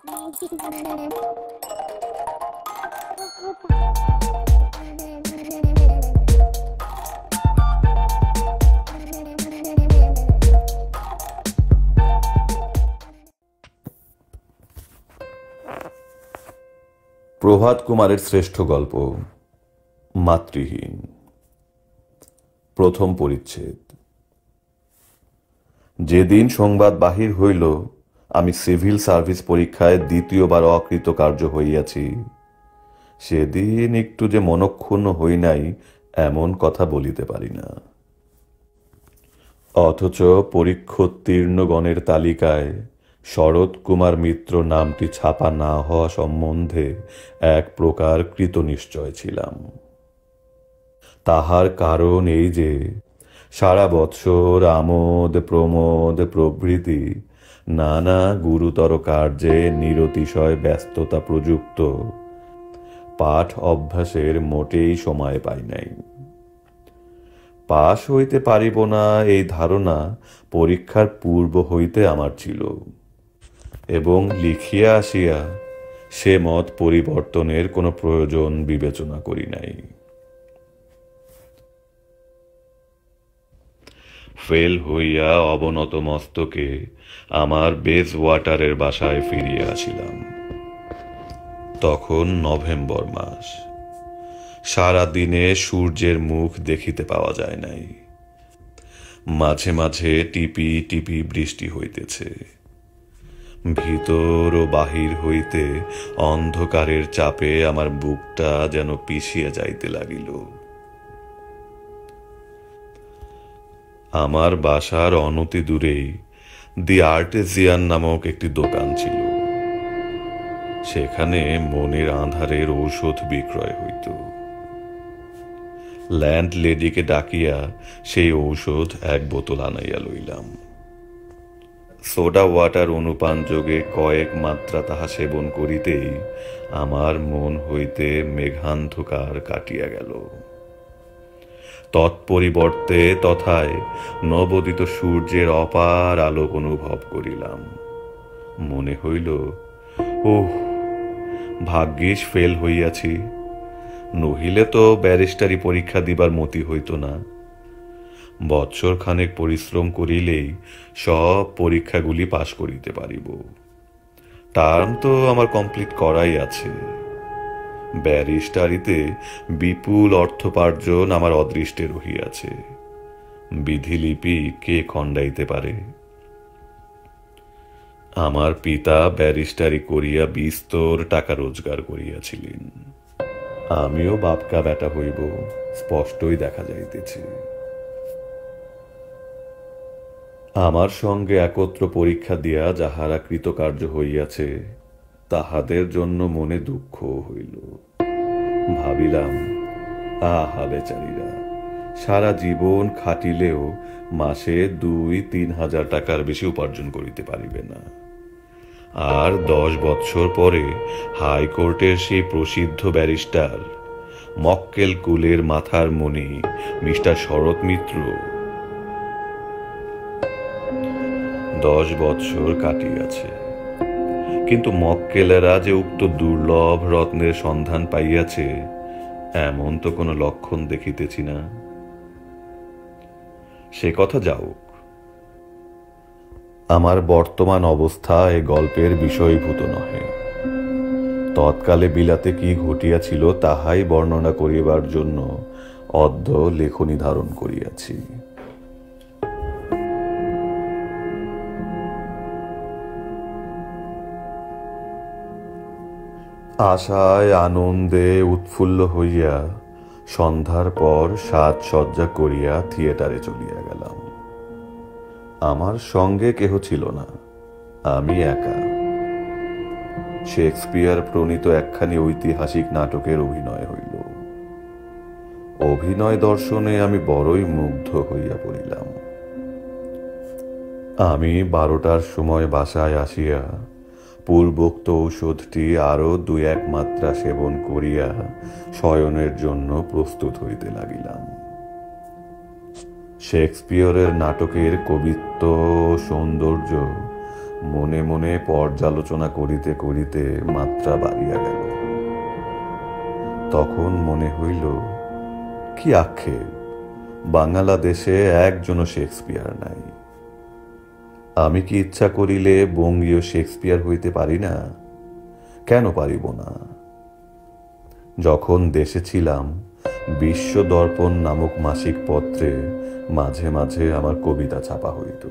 প্রভাত কুমারের শ্রেষ্ঠ গল্প মাতৃহীন, প্রথম পরিচ্ছেদ। যেদিন সংবাদ বাহির হইল আমি সিভিল সার্ভিস পরীক্ষায় দ্বিতীয়বার অকৃতকার্য হইয়াছি, সেদিন একটু যে মনক্ষুণ্ণ হই নাই এমন কথা বলিতে পারি না। অথচ পরীক্ষোত্তীর্ণগণের তালিকায় শরৎ কুমার মিত্র নামটি ছাপা না হওয়া সম্বন্ধে এক প্রকার কৃতনিশ্চয় ছিলাম। তাহার কারণ এই যে সারা বৎসর আমোদ প্রমোদ প্রভৃতি নানা গুরুতর কার্যে নিরতিশয় ব্যস্ততা প্রযুক্ত পাঠ অভ্যাসের মোটেই সময় পাই নাই। পাশ হইতে পারিব না এই ধারণা পরীক্ষার পূর্ব হইতে আমার ছিল, এবং লিখিয়া আসিয়া সে মত পরিবর্তনের কোনো প্রয়োজন বিবেচনা করি নাই। ফেল হইয়া অবনত মস্তকে আমার বেজ ওয়াটারের বাসায় ফিরিয়া আসিলাম। তখন নভেম্বর মাস, সারা দিনে সূর্যের মুখ দেখিতে পাওয়া যায় নাই। মাঝে মাঝে টিপি টিপি বৃষ্টি হইতেছে। ভিতর ও বাহির হইতে অন্ধকারের চাপে আমার বুকটা যেন পিছিয়ে যাইতে লাগিল। আমার বাসার অনতি দূরেই দি আর্টেজিয়ান নামক একটি দোকান ছিল। সেখানে মনের আঁধারের ঔষধ বিক্রয় হইত। ল্যান্ডলেডিকে ডাকিয়া সেই ঔষধ এক বোতল আনাইয়া লইলাম। সোডা ওয়াটার অনুপান যোগে কয়েক মাত্রা তাহা সেবন করিতেই আমার মন হইতে মেঘান্ধকার কাটিয়া গেল। তৎপরিবর্তে তথায় নবোদিত সূর্যের অপার আলোক অনুভব করিলাম। মনে হইল, ওহ, ভাগ্যিস ফেল হইয়াছি, নহিলে তো ব্যারিস্টারি পরীক্ষা দিবার মতি হইত না। বৎসর খানেক পরিশ্রম করিলেই সব পরীক্ষাগুলি পাশ করিতে পারিব। টার্ম তো আমার কমপ্লিট করাই আছে। ব্যারিস্টারিতে বিপুল অর্থোপার্জন আমার অদৃষ্টে রহিয়াছে। বিধিলিপি কে খণ্ডাইতে পারে? আমার পিতা ব্যারিস্টারি করিয়া বিস্তর টাকা রোজগার করিয়াছিলেন। আমিও বাপকা বেটা হইব, স্পষ্টই দেখা যাইতেছে। আমার সঙ্গে একত্র পরীক্ষা দিয়া যাহারা কৃতকার্য হইয়াছে, তাহাদের জন্য মনে দুঃখ হইল। ভাবিলাম, আহা বেচারীরা, সারা জীবন খাটিলেও মাসে 2-3 হাজার টাকার বেশি উপার্জন করিতে পারিবে না। আর 10 বৎসর পরে হাইকোর্টের সেই প্রসিদ্ধ ব্যারিস্টার মক্কেল কুলের মাথার মণি মিস্টার শরৎ মিত্র 10 বৎসর কাটিয়াছে, কিন্তু মক্কেলেরা যে উক্ত দুর্লভ রত্নের সন্ধান পাইয়াছে এমন তো কোনো লক্ষণ দেখিতেছি না। সে কথা যাওক, আমার বর্তমান অবস্থা এ গল্পের বিষয়ভূত নহে। তৎকালে বিলাতে কি ঘটিয়াছিল তাহাই বর্ণনা করিবার জন্য অদ্য লেখনী ধারণ করিয়াছি। আশায় আনন্দে উৎফুল্ল হইয়া সন্ধ্যার পর সাজসজ্জা করিয়া থিয়েটারে চলিয়া গেলাম। আমার সঙ্গে কেহ ছিল না, আমি একা। শেক্সপিয়ার প্রণীত একখানি ঐতিহাসিক নাটকের অভিনয় হইল। অভিনয় দর্শনে আমি বড়ই মুগ্ধ হইয়া পড়িলাম। আমি 12টার সময় বাসায় আসিয়া পূর্বোক্ত ঔষধটি আরো 2-1 মাত্রা সেবন করিয়া শয়নের জন্য প্রস্তুত হইতে লাগিলাম। শেক্সপিয়রের নাটকের কবিত্ব ও সৌন্দর্য মনে মনে পর্যালোচনা করিতে করিতে মাত্রা বাড়িয়া গেল। তখন মনে হইল, কি আক্ষেপ, বাংলাদেশে একজনও শেক্সপিয়ার নাই। আমি কি ইচ্ছা করিলে বঙ্গীয় শেক্সপিয়ার হইতে পারি না? কেন পারিব না? যখন দেশে ছিলাম, বিশ্ব দর্পণ নামক মাসিক পত্রে মাঝে মাঝে আমার কবিতা ছাপা হইত।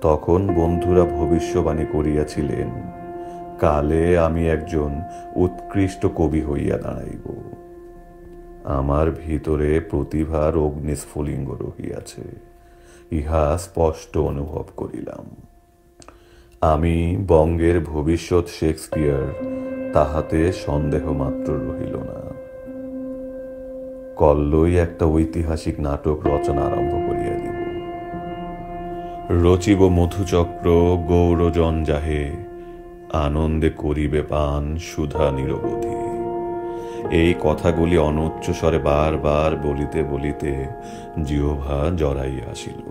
তখন বন্ধুরা ভবিষ্যবাণী করিয়াছিলেন, কালে আমি একজন উৎকৃষ্ট কবি হইয়া দাঁড়াইব। আমার ভিতরে প্রতিভার অগ্নিস্ফুলিঙ্গ রহিয়াছে, ইহা স্পষ্ট অনুভব করিলাম। আমি বঙ্গের ভবিষ্যৎ শেক্সপিয়ার, তাহাতে সন্দেহ মাত্র রহিল না। কল্লই একটা ঐতিহাসিক নাটক রচনা আরম্ভ করিয়া দিব। রচিব মধুচক্র গৌরজঞ্জাহে, আনন্দে করিবে পান সুধা নিরবধি। এই কথাগুলি অনুচ্চ স্বরে বারবার বলিতে বলিতে জিহ্বা জড়াইয়া আসিল।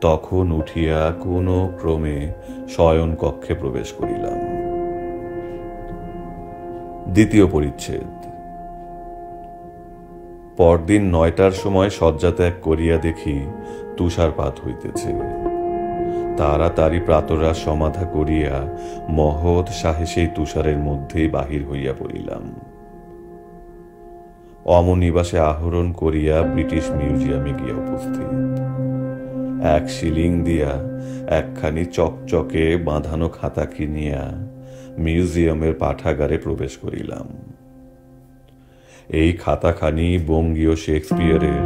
তখন উঠিয়া কোনো ক্রমে শয়ন কক্ষে প্রবেশ করিলাম। দ্বিতীয় পরিচ্ছেদ। পরদিন 9টার সময় শয্যা ত্যাগ করিয়া দেখি তুষারপাত হইতেছে। তাড়াতাড়ি প্রাতরাশ সমাধা করিয়া মহৎ সাহসেই তুষারের মধ্যেই বাহির হইয়া পড়িলাম। অমনিবাসে আহরণ করিয়া ব্রিটিশ মিউজিয়ামে গিয়া উপস্থিত। 1 শিলিং দিয়া একখানি চকচকে বাঁধানো খাতা কিনিয়া মিউজিয়ামের পাঠাগারে প্রবেশ করিলাম। এই খাতাখানি বঙ্গীয় শেক্সপিয়ারের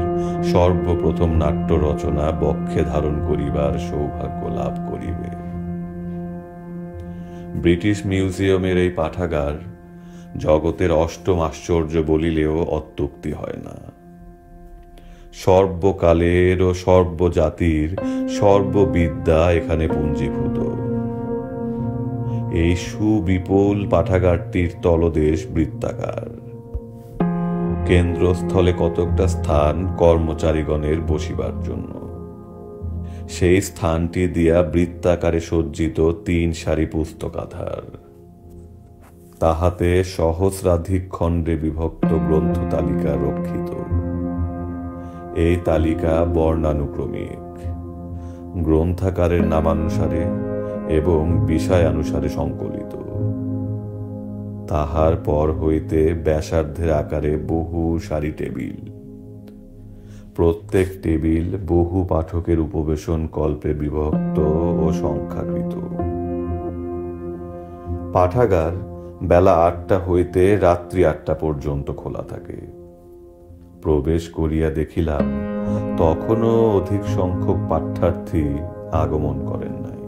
সর্বপ্রথম নাট্য রচনা বক্ষে ধারণ করিবার সৌভাগ্য লাভ করিবে। ব্রিটিশ মিউজিয়ামের এই পাঠাগার জগতের অষ্টম আশ্চর্য বলিলেও অত্যুক্তি হয় না। সর্বকালের ও সর্বজাতির সর্ববিদ্যা এখানে পুঞ্জীভূত। এই সুবিপুল পাঠাগারটির তলদেশ বৃত্তাকার। কেন্দ্রস্থলে কতকটা স্থান কর্মচারীগণের বসিবার জন্য। সেই স্থানটি দিয়া বৃত্তাকারে সজ্জিত 3 সারি পুস্তকাধার। তাহাতে সহস্রাধিক খণ্ডে বিভক্ত গ্রন্থ তালিকা রক্ষিত। এই তালিকা বর্ণানুক্রমিক, গ্রন্থাকারের নামানুসারে এবং বিষয়ানুসারে সংকলিত। তাহার পর হইতে ব্যাসার্ধের আকারে বহু সারি টেবিল। প্রত্যেক টেবিল বহু পাঠকের উপবেশন কল্পে বিভক্ত ও সংখ্যাকৃত। পাঠাগার বেলা 8টা হইতে রাত্রি 8টা পর্যন্ত খোলা থাকে। প্রবেশ করিয়া দেখিলাম তখনও অধিক সংখ্যক পাঠ্যার্থী আগমন করেন নাই।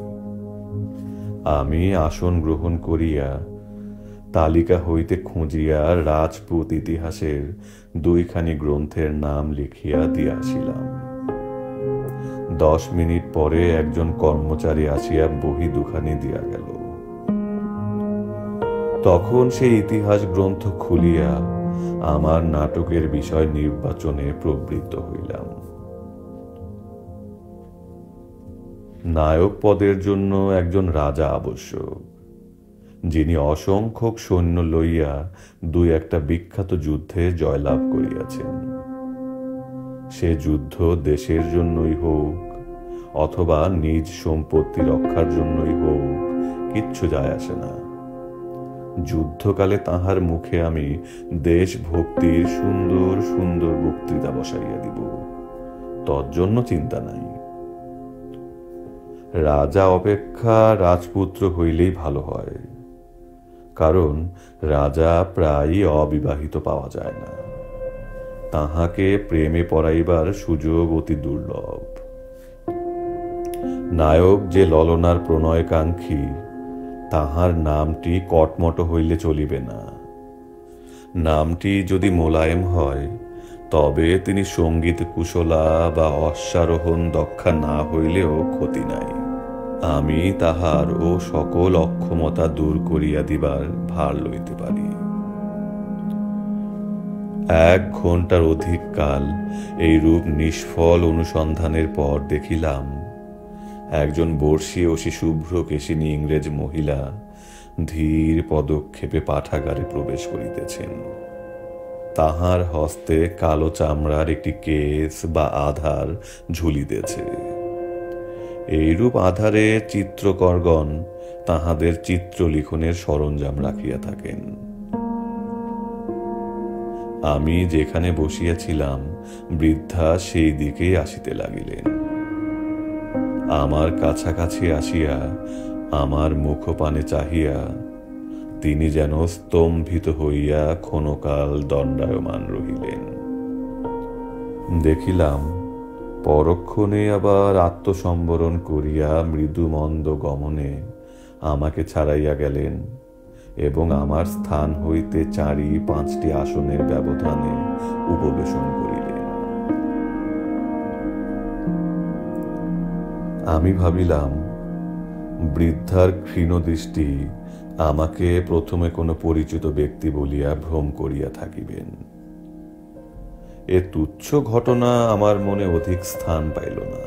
আমি আসন গ্রহণ করিয়া তালিকা হইতে খুঁজিয়া রাজপুত ইতিহাসের 2খানি গ্রন্থের নাম লিখিয়া দিয়া আসিলাম। 10 মিনিট পরে একজন কর্মচারী আসিয়া বহি 2খানি দিয়া গেল। তখন সেই ইতিহাস গ্রন্থ খুলিয়া আমার নাটকের বিষয় নির্বাচনে প্রবৃত্ত হইলাম। নায়ক পদের জন্য একজন রাজা আবশ্যক, যিনি অসংখ্যক সৈন্য লইয়া 2-1টা বিখ্যাত যুদ্ধে জয়লাভ করিয়াছেন। সে যুদ্ধ দেশের জন্যই হোক অথবা নিজ সম্পত্তি রক্ষার জন্যই হোক, কিচ্ছু যায় আসে না। যুদ্ধকালে তাহার মুখে আমি দেশভক্তির সুন্দর সুন্দর বক্তৃতা বসাইয়া দিব, তজ্জন্য চিন্তা নাই। রাজা অপেক্ষা রাজপুত্র হইলেই ভালো হয়, কারণ রাজা প্রায়ই অবিবাহিত পাওয়া যায় না। তাহাকে প্রেমে পড়াইবার সুযোগ অতি দুর্লভ। নায়ক যে ললনার প্রণয়কাঙ্ক্ষী, তাহার নামটি কটমট হইলে চলিবে না। নামটি যদি মোলায়েম হয়, তবে তিনি সঙ্গীত কুশলা বা অশ্বারোহণ দক্ষা না হইলেও ক্ষতি নাই। আমি তাহার ও সকল অক্ষমতা দূর করিয়া দিবার ভার লইতে পারি। 1 ঘণ্টার অধিক কাল এইরূপ নিষ্ফল অনুসন্ধানের পর দেখিলাম একজন বর্ষীয়সী শুভ্র কেশিনী ইংরেজ মহিলা ধীর পদক্ষেপে পাঠাগারে প্রবেশ করিতেছেন। তাহার হস্তে কালো চামড়ার একটি কেস বা আধার ঝুলিতেছে। এইরূপ আধারে চিত্রকরগণ তাহাদের চিত্রলিখনের সরঞ্জাম রাখিয়া থাকেন। আমি যেখানে বসিয়াছিলাম বৃদ্ধা সেই দিকে আসিতে লাগিলেন। আমার কাছাকাছি আসিয়া আমার মুখপানে চাহিয়া তিনি যেন স্তম্ভিত হইয়া ক্ষণকাল দণ্ডায়মান রহিলেন। দেখিলাম পরক্ষণে আবার আত্মসম্বরণ করিয়া মৃদুমন্দ গমনে আমাকে ছাড়াইয়া গেলেন এবং আমার স্থান হইতে 4-5টি আসনের ব্যবধানে উপবেশন করিলেন। আমি ভাবিলাম বৃদ্ধার ক্ষীণ দৃষ্টি আমাকে প্রথমে কোনো পরিচিত ব্যক্তি বলিয়া ভ্রম করিয়া থাকিবেন। এ তুচ্ছ ঘটনা আমার মনে অধিক স্থান পাইল না।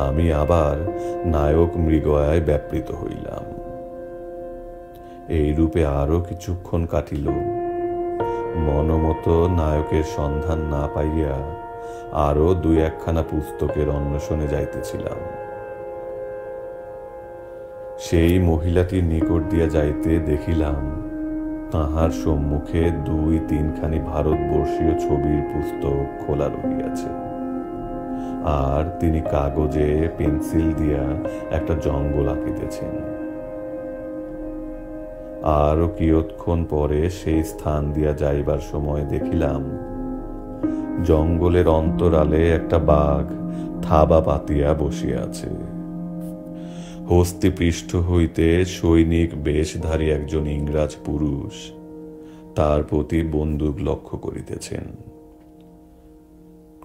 আমি আবার নায়ক মৃগয়ায় ব্যাপৃত হইলাম। এই রূপে আরো কিছুক্ষণ কাটিল। মনমতো নায়কের সন্ধান না পাইয়া আরো 2-1খানা পুস্তকের অন্বেষণে যাইতেছিলাম। সেই মহিলাটির নিকট দিয়া যাইতে দেখিলাম তাহার সম্মুখে 2-3খানি ভারতবর্ষীয় ছবির পুস্তক খোলা রহিয়াছে, আর তিনি কাগজে পেন্সিল দিয়া একটা জঙ্গল আঁকিতেছেন। আরো কিয়ৎক্ষণ পরে সেই স্থান দিয়া যাইবার সময় দেখিলাম জঙ্গলের অন্তরালে একটা বাঘ থাবা পাতিয়া বসিয়া আছে। হস্তিপৃষ্ঠ হইতে সৈনিক বেশধারী একজন ইংরাজ পুরুষ তার প্রতি বন্দুক লক্ষ্য করিতেছেন।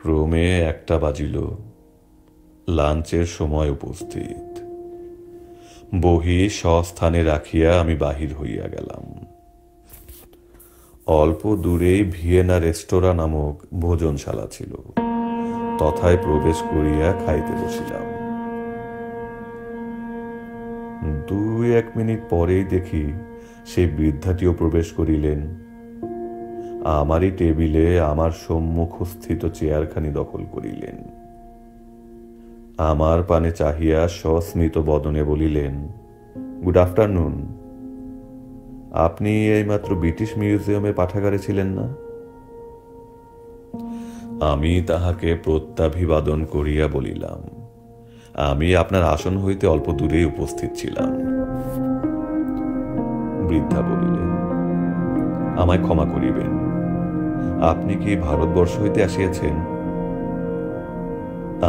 ক্রমে 1টা বাজিল। লাঞ্চের সময় উপস্থিত। বহি স্বস্থানে রাখিয়া আমি বাহির হইয়া গেলাম। অল্প দূরেই ভিয়েনা রেস্তোরাঁ নামক ভোজনশালা ছিল। তথায় প্রবেশ করিয়া খাইতে বসিলাম। 2-1 মিনিট পরেই দেখি সেই বৃদ্ধাটিও প্রবেশ করিলেন। আমারই টেবিলে আমার সম্মুখস্থিত চেয়ারখানি দখল করিলেন। আমার পানে চাহিয়া সস্মিত বদনে বলিলেন, গুড আফটারনুন। আপনি এইমাত্র ব্রিটিশ মিউজিয়ামে পাঠাগারে ছিলেন না? আমি তাহাকে প্রত্যাভিবাদন করিয়া বলিলাম, আমি আপনার আসন হইতে অল্প দূরেই উপস্থিত ছিলাম। বৃদ্ধা বলিলেন, আমায় ক্ষমা করিবেন, আপনি কি ভারতবর্ষ হইতে আসিয়াছেন?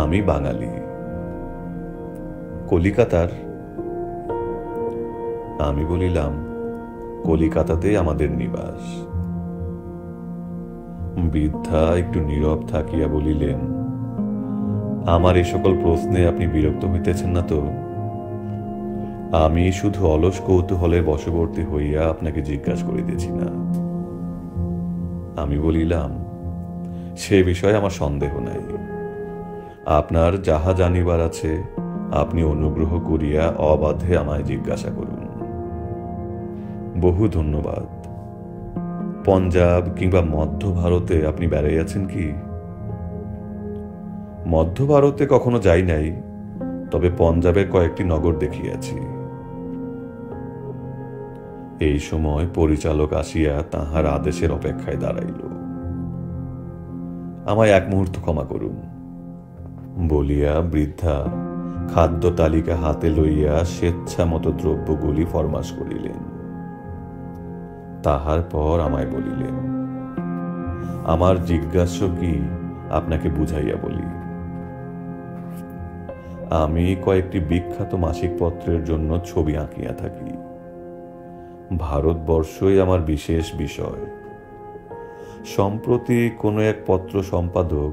আমি বাঙালি। কলিকাতার? আমি বলিলাম, কলিকাতাতেই আমাদের নিবাস। বৃদ্ধা একটু নীরব থাকিয়া বলিলেন, আমার এই সকল প্রশ্নে আপনি বিরক্ত হইতেছেন না তো? আমি শুধু অলস কৌতূহলের বশবর্তী হইয়া আপনাকে জিজ্ঞাসা করিতেছি না। আমি বলিলাম, সে বিষয়ে আমার সন্দেহ নাই। আপনার যাহা জানিবার আছে আপনি অনুগ্রহ করিয়া অবাধে আমায় জিজ্ঞাসা করুন। বহু ধন্যবাদ। পঞ্জাব কিংবা মধ্য ভারতে আপনি বেড়াইয়াছেন কি? মধ্য ভারতে কখনো যাই নাই, তবে পঞ্জাবের কয়েকটি নগর দেখিয়াছি। এই সময় পরিচালক আসিয়া তাহার আদেশের অপেক্ষায় দাঁড়াইল। আমায় 1 মুহূর্ত ক্ষমা করুন বলিয়া বৃদ্ধা খাদ্য তালিকা হাতে লইয়া স্বেচ্ছামতো দ্রব্যগুলি ফরমাস করিলেন। তাহার পর আমায় বলিলেন, আমার জিজ্ঞাস্য কি আপনাকে বুঝাইয়া বলি। আমি কয়েকটি বিখ্যাত মাসিক পত্রের জন্য ছবি আঁকিয়া থাকি। ভারতবর্ষই আমার বিশেষ বিষয়। সম্প্রতি কোনো এক পত্র সম্পাদক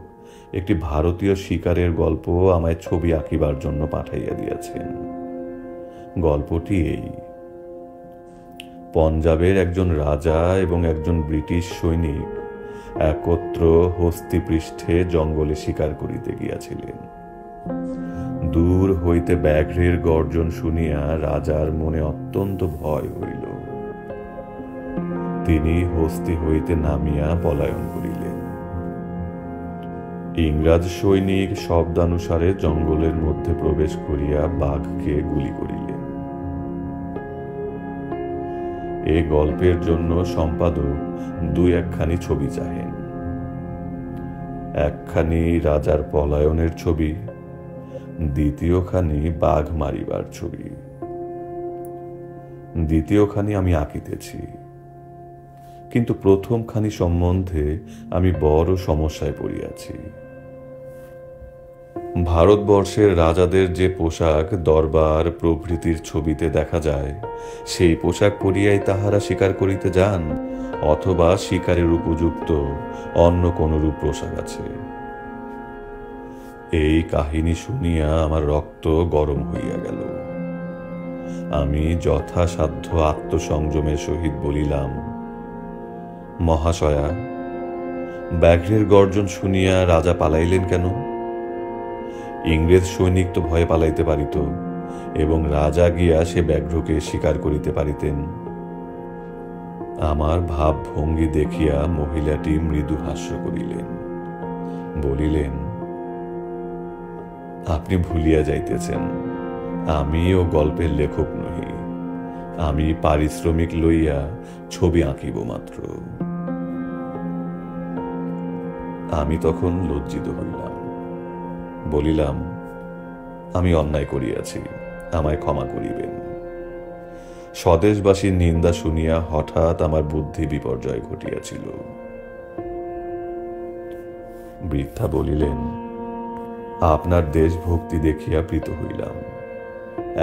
একটি ভারতীয় শিকারের গল্প আমায় ছবি আঁকিবার জন্য পাঠাইয়া দিয়েছেন। গল্পটি এই: পঞ্জাবের একজন রাজা এবং একজন ব্রিটিশ সৈনিক একত্র হস্তিপৃষ্ঠে জঙ্গলে শিকার করিতে গিয়াছিলেন। দূর হইতে ব্যাঘ্রের গর্জন শুনিয়া রাজার মনে অত্যন্ত ভয় হইল। তিনি হস্তি হইতে নামিয়া পলায়ন করিলেন। ইংরাজ সৈনিক শব্দানুসারে জঙ্গলের মধ্যে প্রবেশ করিয়া বাঘকে গুলি করিলেন। এ গল্পের জন্য সম্পাদক দুই একখানি ছবি চাহেন। একখানি রাজার পলায়নের ছবি, দ্বিতীয়খানি বাঘ মারিবার ছবি। দ্বিতীয়খানি আমি আঁকিতেছি, কিন্তু প্রথমখানি সম্বন্ধে আমি বড় সমস্যায় পড়িয়াছি। ভারতবর্ষের রাজাদের যে পোশাক দরবার প্রভৃতির ছবিতে দেখা যায়, সেই পোশাক পরিয়াই তাহারা শিকার করিতে যান, অথবা শিকারের উপযুক্ত অন্য কোন রূপ পোশাক আছে। এই কাহিনী শুনিয়া আমার রক্ত গরম হইয়া গেল। আমি যথাসাধ্য আত্মসংযমের সহিত বলিলাম, মহাশয়া, ব্যাঘ্রের গর্জন শুনিয়া রাজা পালাইলেন কেন? ইংরেজ সৈনিক তো ভয়ে পালাইতে পারিত, এবং রাজা গিয়া সে ব্যাঘ্রকে শিকার করিতে পারিতেন। আমার ভাব ভঙ্গি দেখিয়া মহিলাটি মৃদু হাস্য করিলেন, বলিলেন, আপনি ভুলিয়া যাইতেছেন, আমিও গল্পের লেখক নহি, আমি পারিশ্রমিক লইয়া ছবি আঁকিব মাত্র। আমি তখন লজ্জিত হইলাম, বলিলাম, আমি অন্যায় করিয়াছি, আমায় ক্ষমা করিবেন। স্বদেশবাসীর নিন্দা শুনিয়া হঠাৎ আমার বুদ্ধি বিপর্যয় ঘটিয়াছিল। বৃদ্ধা বলিলেন, আপনার দেশভক্তি দেখিয়া প্রীত হইলাম,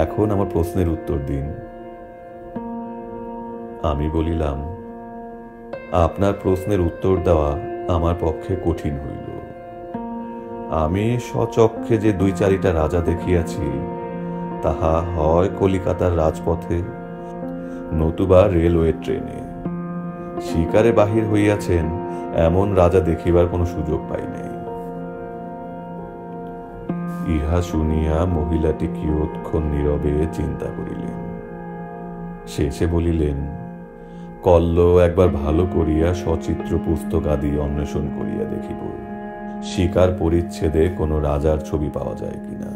এখন আমার প্রশ্নের উত্তর দিন। আমি বলিলাম, আপনার প্রশ্নের উত্তর দেওয়া আমার পক্ষে কঠিন হইল। আমি স্বচক্ষে যে দুই চারিটা রাজা দেখিয়াছি, তাহা হয় কলিকাতার রাজপথে, নতুবা রেলওয়ে ট্রেনে। শিকারে বাহির হইয়াছেন এমন রাজা দেখিবার কোনো সুযোগ পাই নাই। ইহা শুনিয়া মহিলাটি কিয়ৎক্ষণ নীরবে চিন্তা করিলেন। শেষে বলিলেন, কল্ল একবার ভালো করিয়া সচিত্র পুস্তক আদি অন্বেষণ করিয়া দেখিব, শিকার পরিচ্ছেদে কোনো রাজার ছবি পাওয়া যায় কিনা।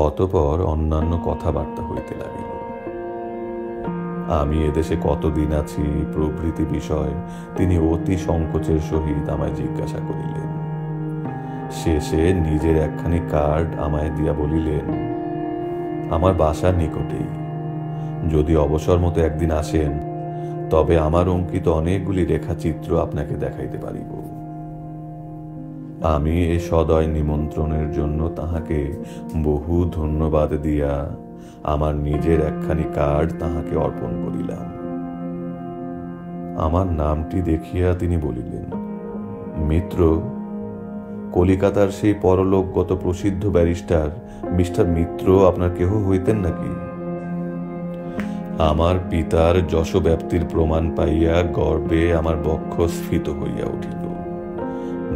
অতঃপর অন্যান্য কথাবার্তা হইতে লাগিল। আমি এদেশে কতদিন আছি প্রভৃতি বিষয় তিনি অতি সংকোচের সহিত আমায় জিজ্ঞাসা করিলেন। শেষে নিজের একখানি কার্ড আমায় দিয়া বলিলেন, আমার বাসার নিকটেই, যদি অবসর মতো একদিন আসেন, তবে আমার অঙ্কিত অনেকগুলি রেখাচিত্র আপনাকে দেখাইতে পারিব। আমি এ সদয় নিমন্ত্রণের জন্য তাহাকে বহু ধন্যবাদ দিয়া আমার নিজের একখানি কার্ড তাহাকে অর্পণ করিলাম। আমার নামটি দেখিয়া তিনি বলিলেন, মিত্র, কলিকাতার সেই পরলোকগত প্রসিদ্ধ ব্যারিস্টার মিস্টার মিত্র আপনার কেহ হইতেন নাকি? আমার পিতার যশব্যাপ্তির প্রমাণ পাইয়া গর্বে আমার বক্ষ স্ফীত হইয়া উঠিল।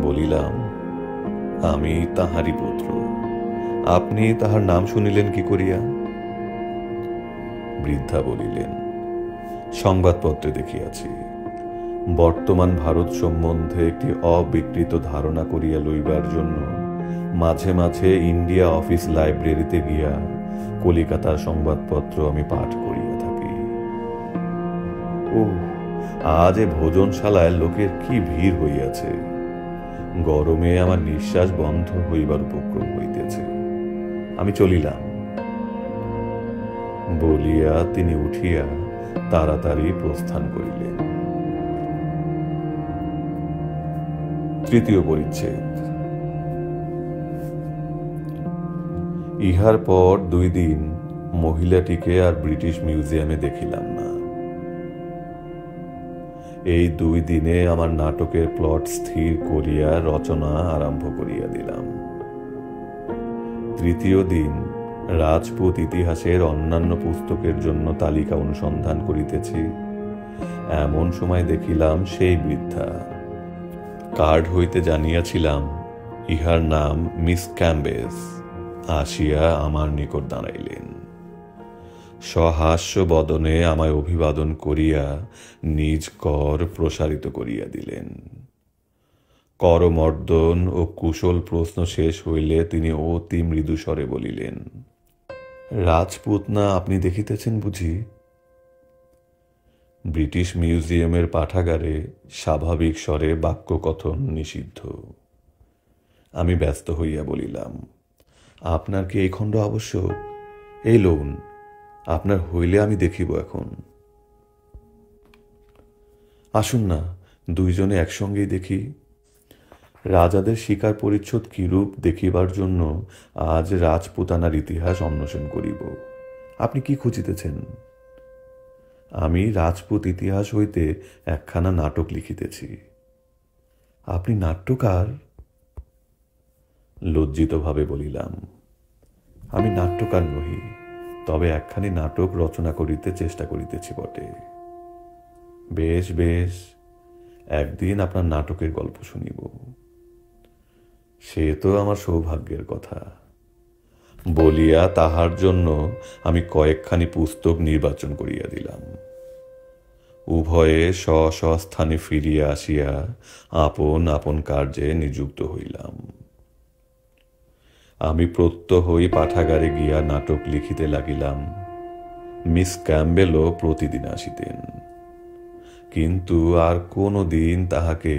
বলিলাম, আমি তাহারই পুত্র। আপনি তাহার নাম শুনিলেন কি করিয়া? বৃদ্ধা বলিলেন, সংবাদপত্রে দেখিয়াছি। বর্তমান ভারত সম্বন্ধে একটি অবিকৃত ধারণা করিয়া লইবার জন্য মাঝে মাঝে ইন্ডিয়া অফিস লাইব্রেরিতে গিয়া কলিকাতার সংবাদপত্র আমি পাঠ করিয়া থাকি। ও, আজ এ ভোজনশালায় লোকের কি ভিড় হইয়াছে! গরমে আমার নিঃশ্বাস বন্ধ হইবার উপক্রম হইতেছে। আমি চলিলাম। বলিয়া তিনি উঠিয়া তাড়াতাড়ি প্রস্থান করিলেন। তৃতীয় পরিচ্ছেদ। ইহার পর 2 দিন মহিলাটিকে আর ব্রিটিশ মিউজিয়ামে দেখিলাম না। এই 2 দিনে আমার নাটকের প্লট স্থির করিয়া রচনা আরম্ভ করিয়া দিলাম। তৃতীয় দিন রাজপুত ইতিহাসের অন্যান্য পুস্তকের জন্য তালিকা অনুসন্ধান করিতেছি, এমন সময় দেখিলাম সেই বৃদ্ধা। কার্ড হইতে জানিয়াছিলাম ইহার নাম মিস ক্যাম্বেস। আসিয়া আমার নিকট দাঁড়াইলেন, সহাস্য বদনে আমায় অভিবাদন করিয়া নিজ কর প্রসারিত করিয়া দিলেন। করমর্দন ও কুশল প্রশ্ন শেষ হইলে তিনি অতি মৃদু স্বরে বলিলেন, রাজপুতনা আপনি দেখিতেছেন বুঝি? ব্রিটিশ মিউজিয়ামের পাঠাগারে স্বাভাবিক স্বরে বাক্যকথন নিষিদ্ধ। আমি ব্যস্ত হইয়া বলিলাম, আপনার কি এই খণ্ড আবশ্যক? এই লোন, আপনার হইলে আমি দেখিব এখন। আসুন না, দুইজনে একসঙ্গেই দেখি। রাজাদের শিকার পরিচ্ছদ কিরূপ দেখিবার জন্য আজ রাজপুতানার ইতিহাস অন্বেষণ করিব। আপনি কি খুঁজিতেছেন? আমি রাজপুত ইতিহাস হইতে একখানা নাটক লিখিতেছি। আপনি নাট্যকার? লজ্জিতভাবে বলিলাম, আমি নাট্যকার নহি, তবে একখানি নাটক রচনা করিতে চেষ্টা করিতেছি বটে। বেশ বেশ, একদিন আপনার নাটকের গল্প শুনিব। সে তো আমার সৌভাগ্যের কথা। বলিয়া তাহার জন্য আমি কয়েকখানি পুস্তক নির্বাচন করিয়া দিলাম। উভয়ে স্ব স্থানে ফিরিয়া আসিয়া আপন আপন কার্যে নিযুক্ত হইলাম। আমি প্রত্যহই পাঠাগারে গিয়া নাটক লিখিতে লাগিলাম। মিস ক্যাম্বেলও প্রতিদিন আসিতেন, কিন্তু আর কোনো দিন তাহাকে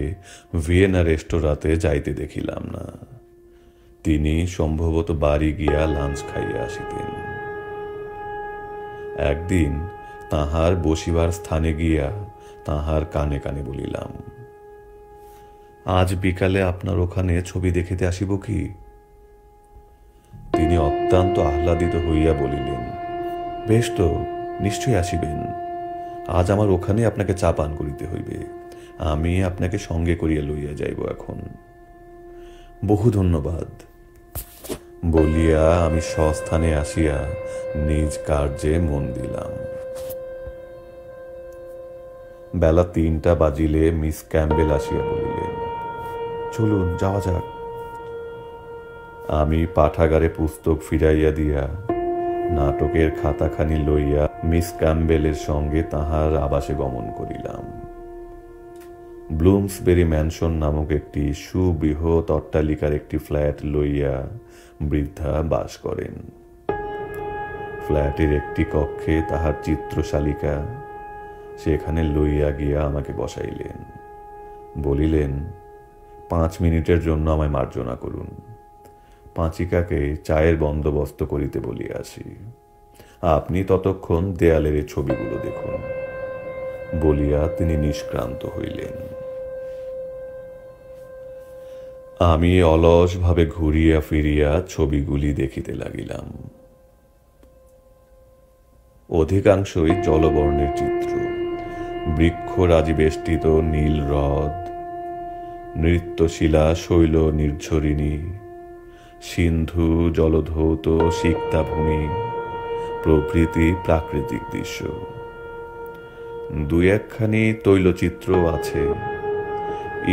ভিয়েনা রেস্তোরাঁতে যাইতে দেখিলাম না। তিনি সম্ভবত বাড়ি গিয়া লাঞ্চ খাইয়া আসিতেন। একদিন তাহার বসিবার স্থানে গিয়া তাহার কানে কানে বলিলাম, আজ বিকালে আপনার ওখানে ছবি দেখিতে আসিব কি? তিনি অত্যন্ত আহ্লাদিত হইয়া বলিলেন, বেশ তো, নিশ্চয়ই আসিবেন। আজ আমার ওখানে আপনাকে চা পান করিতে হইবে। আমি আপনাকে সঙ্গে করিয়া লইয়া যাইব এখন। বহু ধন্যবাদ বলিয়া আমি স্বস্থানে আসিয়া নিজ কার্যে মন দিলাম। বেলা 3টা বাজিলে মিস ক্যাম্বেল আসিয়া বলিলেন, চলুন যাওয়া যাক। আমি পাঠাগারে পুস্তক ফিরাইয়া দিয়া নাটকের খাতাখানি লইয়া মিস ক্যাম্বেলের সঙ্গে তাহার আবাসে গমন করিলাম। ব্লুমসবেরি ম্যানশন নামক একটি সুবৃহৎ অট্টালিকার একটি ফ্ল্যাট লইয়া বৃদ্ধা বাস করেন। ফ্ল্যাটের একটি কক্ষে তাহার চিত্রশালিকা, সেখানে লইয়া গিয়া আমাকে বসাইলেন। বলিলেন, 5 মিনিটের জন্য আমায় মার্জনা করুন। পাঁচিকাকে চায়ের বন্দোবস্ত করিতে বলিয়াছি। আপনি ততক্ষণ দেয়ালের এই ছবিগুলো দেখুন বলিয়া তিনি নিষ্ক্রান্ত হইলেন। আমি অলসভাবে ঘুরিয়া ফিরিয়া ছবিগুলি দেখিতে লাগিলাম। অধিকাংশই জলবর্ণের চিত্র, বৃক্ষরাজি বেষ্টিত নীল হ্রদ, নৃত্যশিলা শৈল নির্ঝরিণী, সিন্ধু জলধৌত সিক্তাভূমি প্রভৃতি প্রাকৃতিক দৃশ্য। 2-1খানি তৈলচিত্র আছে।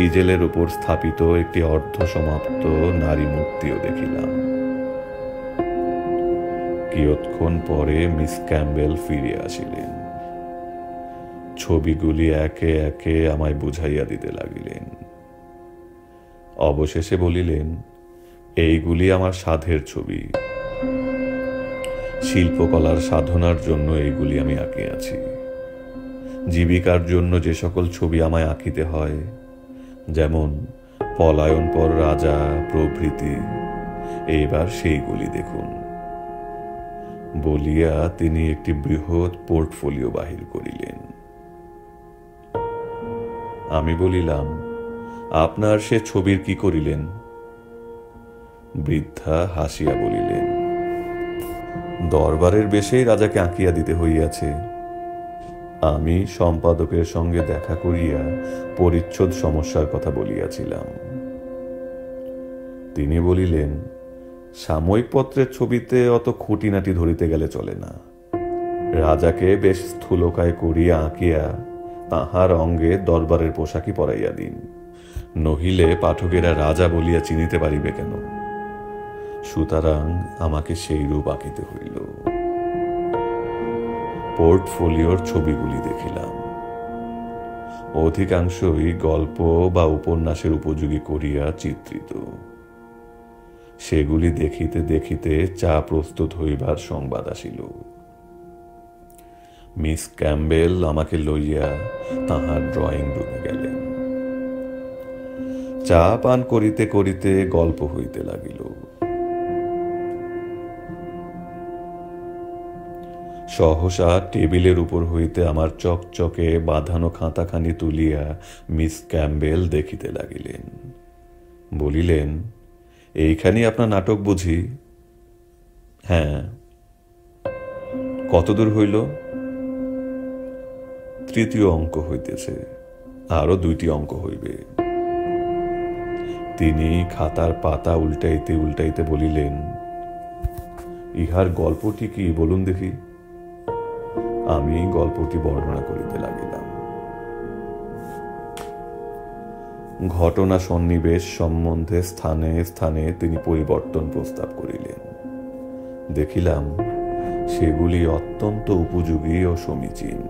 ইজেলের উপর স্থাপিত একটি অর্ধ সমাপ্ত নারী মূর্তিও দেখিলাম। কিয়ৎক্ষণ পরে মিস ক্যাম্বেল ফিরে আসিলেন। ছবিগুলি একে একে আমায় বুঝাইয়া দিতে লাগিলেন। অবশেষে বলিলেন, এইগুলি আমার সাধের ছবি। শিল্পকলার সাধনার জন্য এইগুলি আমি আঁকিয়াছি। জীবিকার জন্য যে সকল ছবি আমায় আঁকিতে হয়, যেমন পলায়নপর রাজা প্রভৃতি, এইবার সেইগুলি দেখুন বলিয়া তিনি একটি বৃহৎ পোর্টফোলিও বাহির করিলেন। আমি বলিলাম, আপনার সে ছবির কি করিলেন? বৃদ্ধা হাসিয়া বলিলেন, দরবারের বেশেই রাজাকে আঁকিয়া দিতে হইয়াছে। আমি সম্পাদকের সঙ্গে দেখা করিয়া পরিচ্ছদ সমস্যার কথা বলিয়াছিলাম। তিনি বলিলেন, সাময়িক পত্রের ছবিতে অত খুঁটিনাটি ধরিতে গেলে চলে না। রাজাকে বেশ স্থূলকায় করিয়া আঁকিয়া তাহার অঙ্গে দরবারের পোশাকই পরাইয়া দিন। নহিলে পাঠকেরা রাজা বলিয়া চিনিতে পারিবে কেন? সুতরাং আমাকে সেই রূপ আঁকিতে হইল। পোর্টফোলিওর ছবিগুলি দেখিলাম, অধিকাংশই গল্প বা উপন্যাসের উপযোগী করিয়া চিত্রিত। সেগুলি দেখিতে দেখিতে চা প্রস্তুত হইবার সংবাদ আসিল। মিস ক্যাম্বেল আমাকে লইয়া তাহার ড্রয়িং রুমে গেলেন। চা পান করিতে করিতে গল্প হইতে লাগিল। সহসা টেবিলের উপর হইতে আমার চকচকে বাঁধানো খাতাখানি তুলিয়া মিস ক্যাম্বেল দেখিতে লাগিলেন। বলিলেন, এইখানেই আপনার নাটক বুঝি? হ্যাঁ। কতদূর হইল? তৃতীয় অঙ্ক হইতেছে, আরো 2টি অঙ্ক হইবে। তিনি খাতার পাতা উল্টাইতে উল্টাইতে বলিলেন, ইহার গল্পটি কি বলুন দেখি। আমি গল্পটি বর্ণনা করিতে লাগিলাম। ঘটনা সন্নিবেশ সম্বন্ধে স্থানে স্থানে তিনি পরিবর্তন প্রস্তাব করিলেন। দেখিলাম সেগুলি অত্যন্ত উপযোগী ও সমীচীন।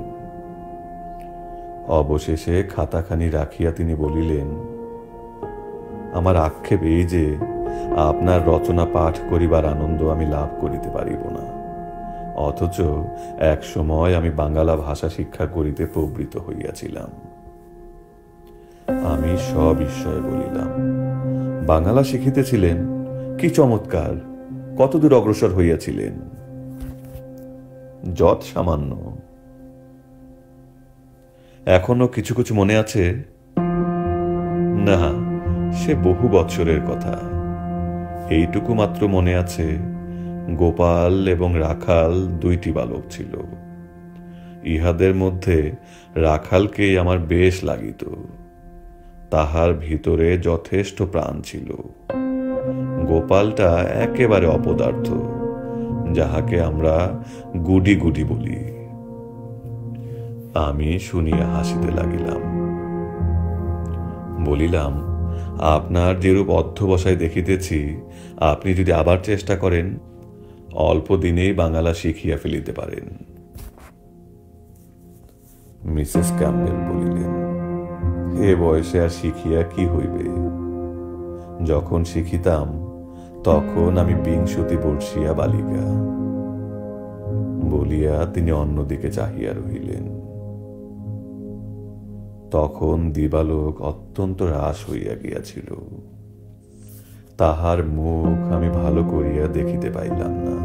অবশেষে খাতাখানি রাখিয়া তিনি বলিলেন, আমার আক্ষেপ এই যে আপনার রচনা পাঠ করিবার আনন্দ আমি লাভ করিতে পারিব না, অথচ এক সময় আমি বাঙ্গালা ভাষা শিক্ষা করিতে প্রবৃত্ত হইয়াছিলাম। আমি সবিস্ময়ে বলিলাম, বাঙ্গালা শিখিতেছিলেন? কি চমৎকার! কতদূর অগ্রসর হইয়াছিলেন? যৎ সামান্য। এখনো কিছু কিছু মনে আছে? না, সে বহু বৎসরের কথা। এইটুকু মাত্র মনে আছে, গোপাল এবং রাখাল 2টি বালক ছিল। ইহাদের মধ্যে রাখালকেই আমার বেশ লাগিত। তাহার ভিতরে যথেষ্ট প্রাণ ছিল। গোপালটা একেবারে অপদার্থ, যাহাকে আমরা গুডি গুডি বলি। আমি শুনিয়া হাসিতে লাগিলাম। বলিলাম, আপনার যেরূপ অধ্যবসায় দেখিতেছি, আপনি যদি আবার চেষ্টা করেন, অল্প দিনেই বাঙ্গালা শিখিয়া ফেলিতে পারেন। মিসেস ক্যাম্বেল বলিলেন, এ বয়সে আর শিখিয়া কি হইবে? যখন শিখিতাম তখন আমি 20 বর্ষীয়া বালিকা। বলিয়া তিনি অন্যদিকে চাহিয়া রহিলেন। তখন দিবালোক অত্যন্ত হ্রাস হইয়া গিয়াছিল। তাহার মুখ আমি ভালো করিয়া দেখিতে পাইলাম না।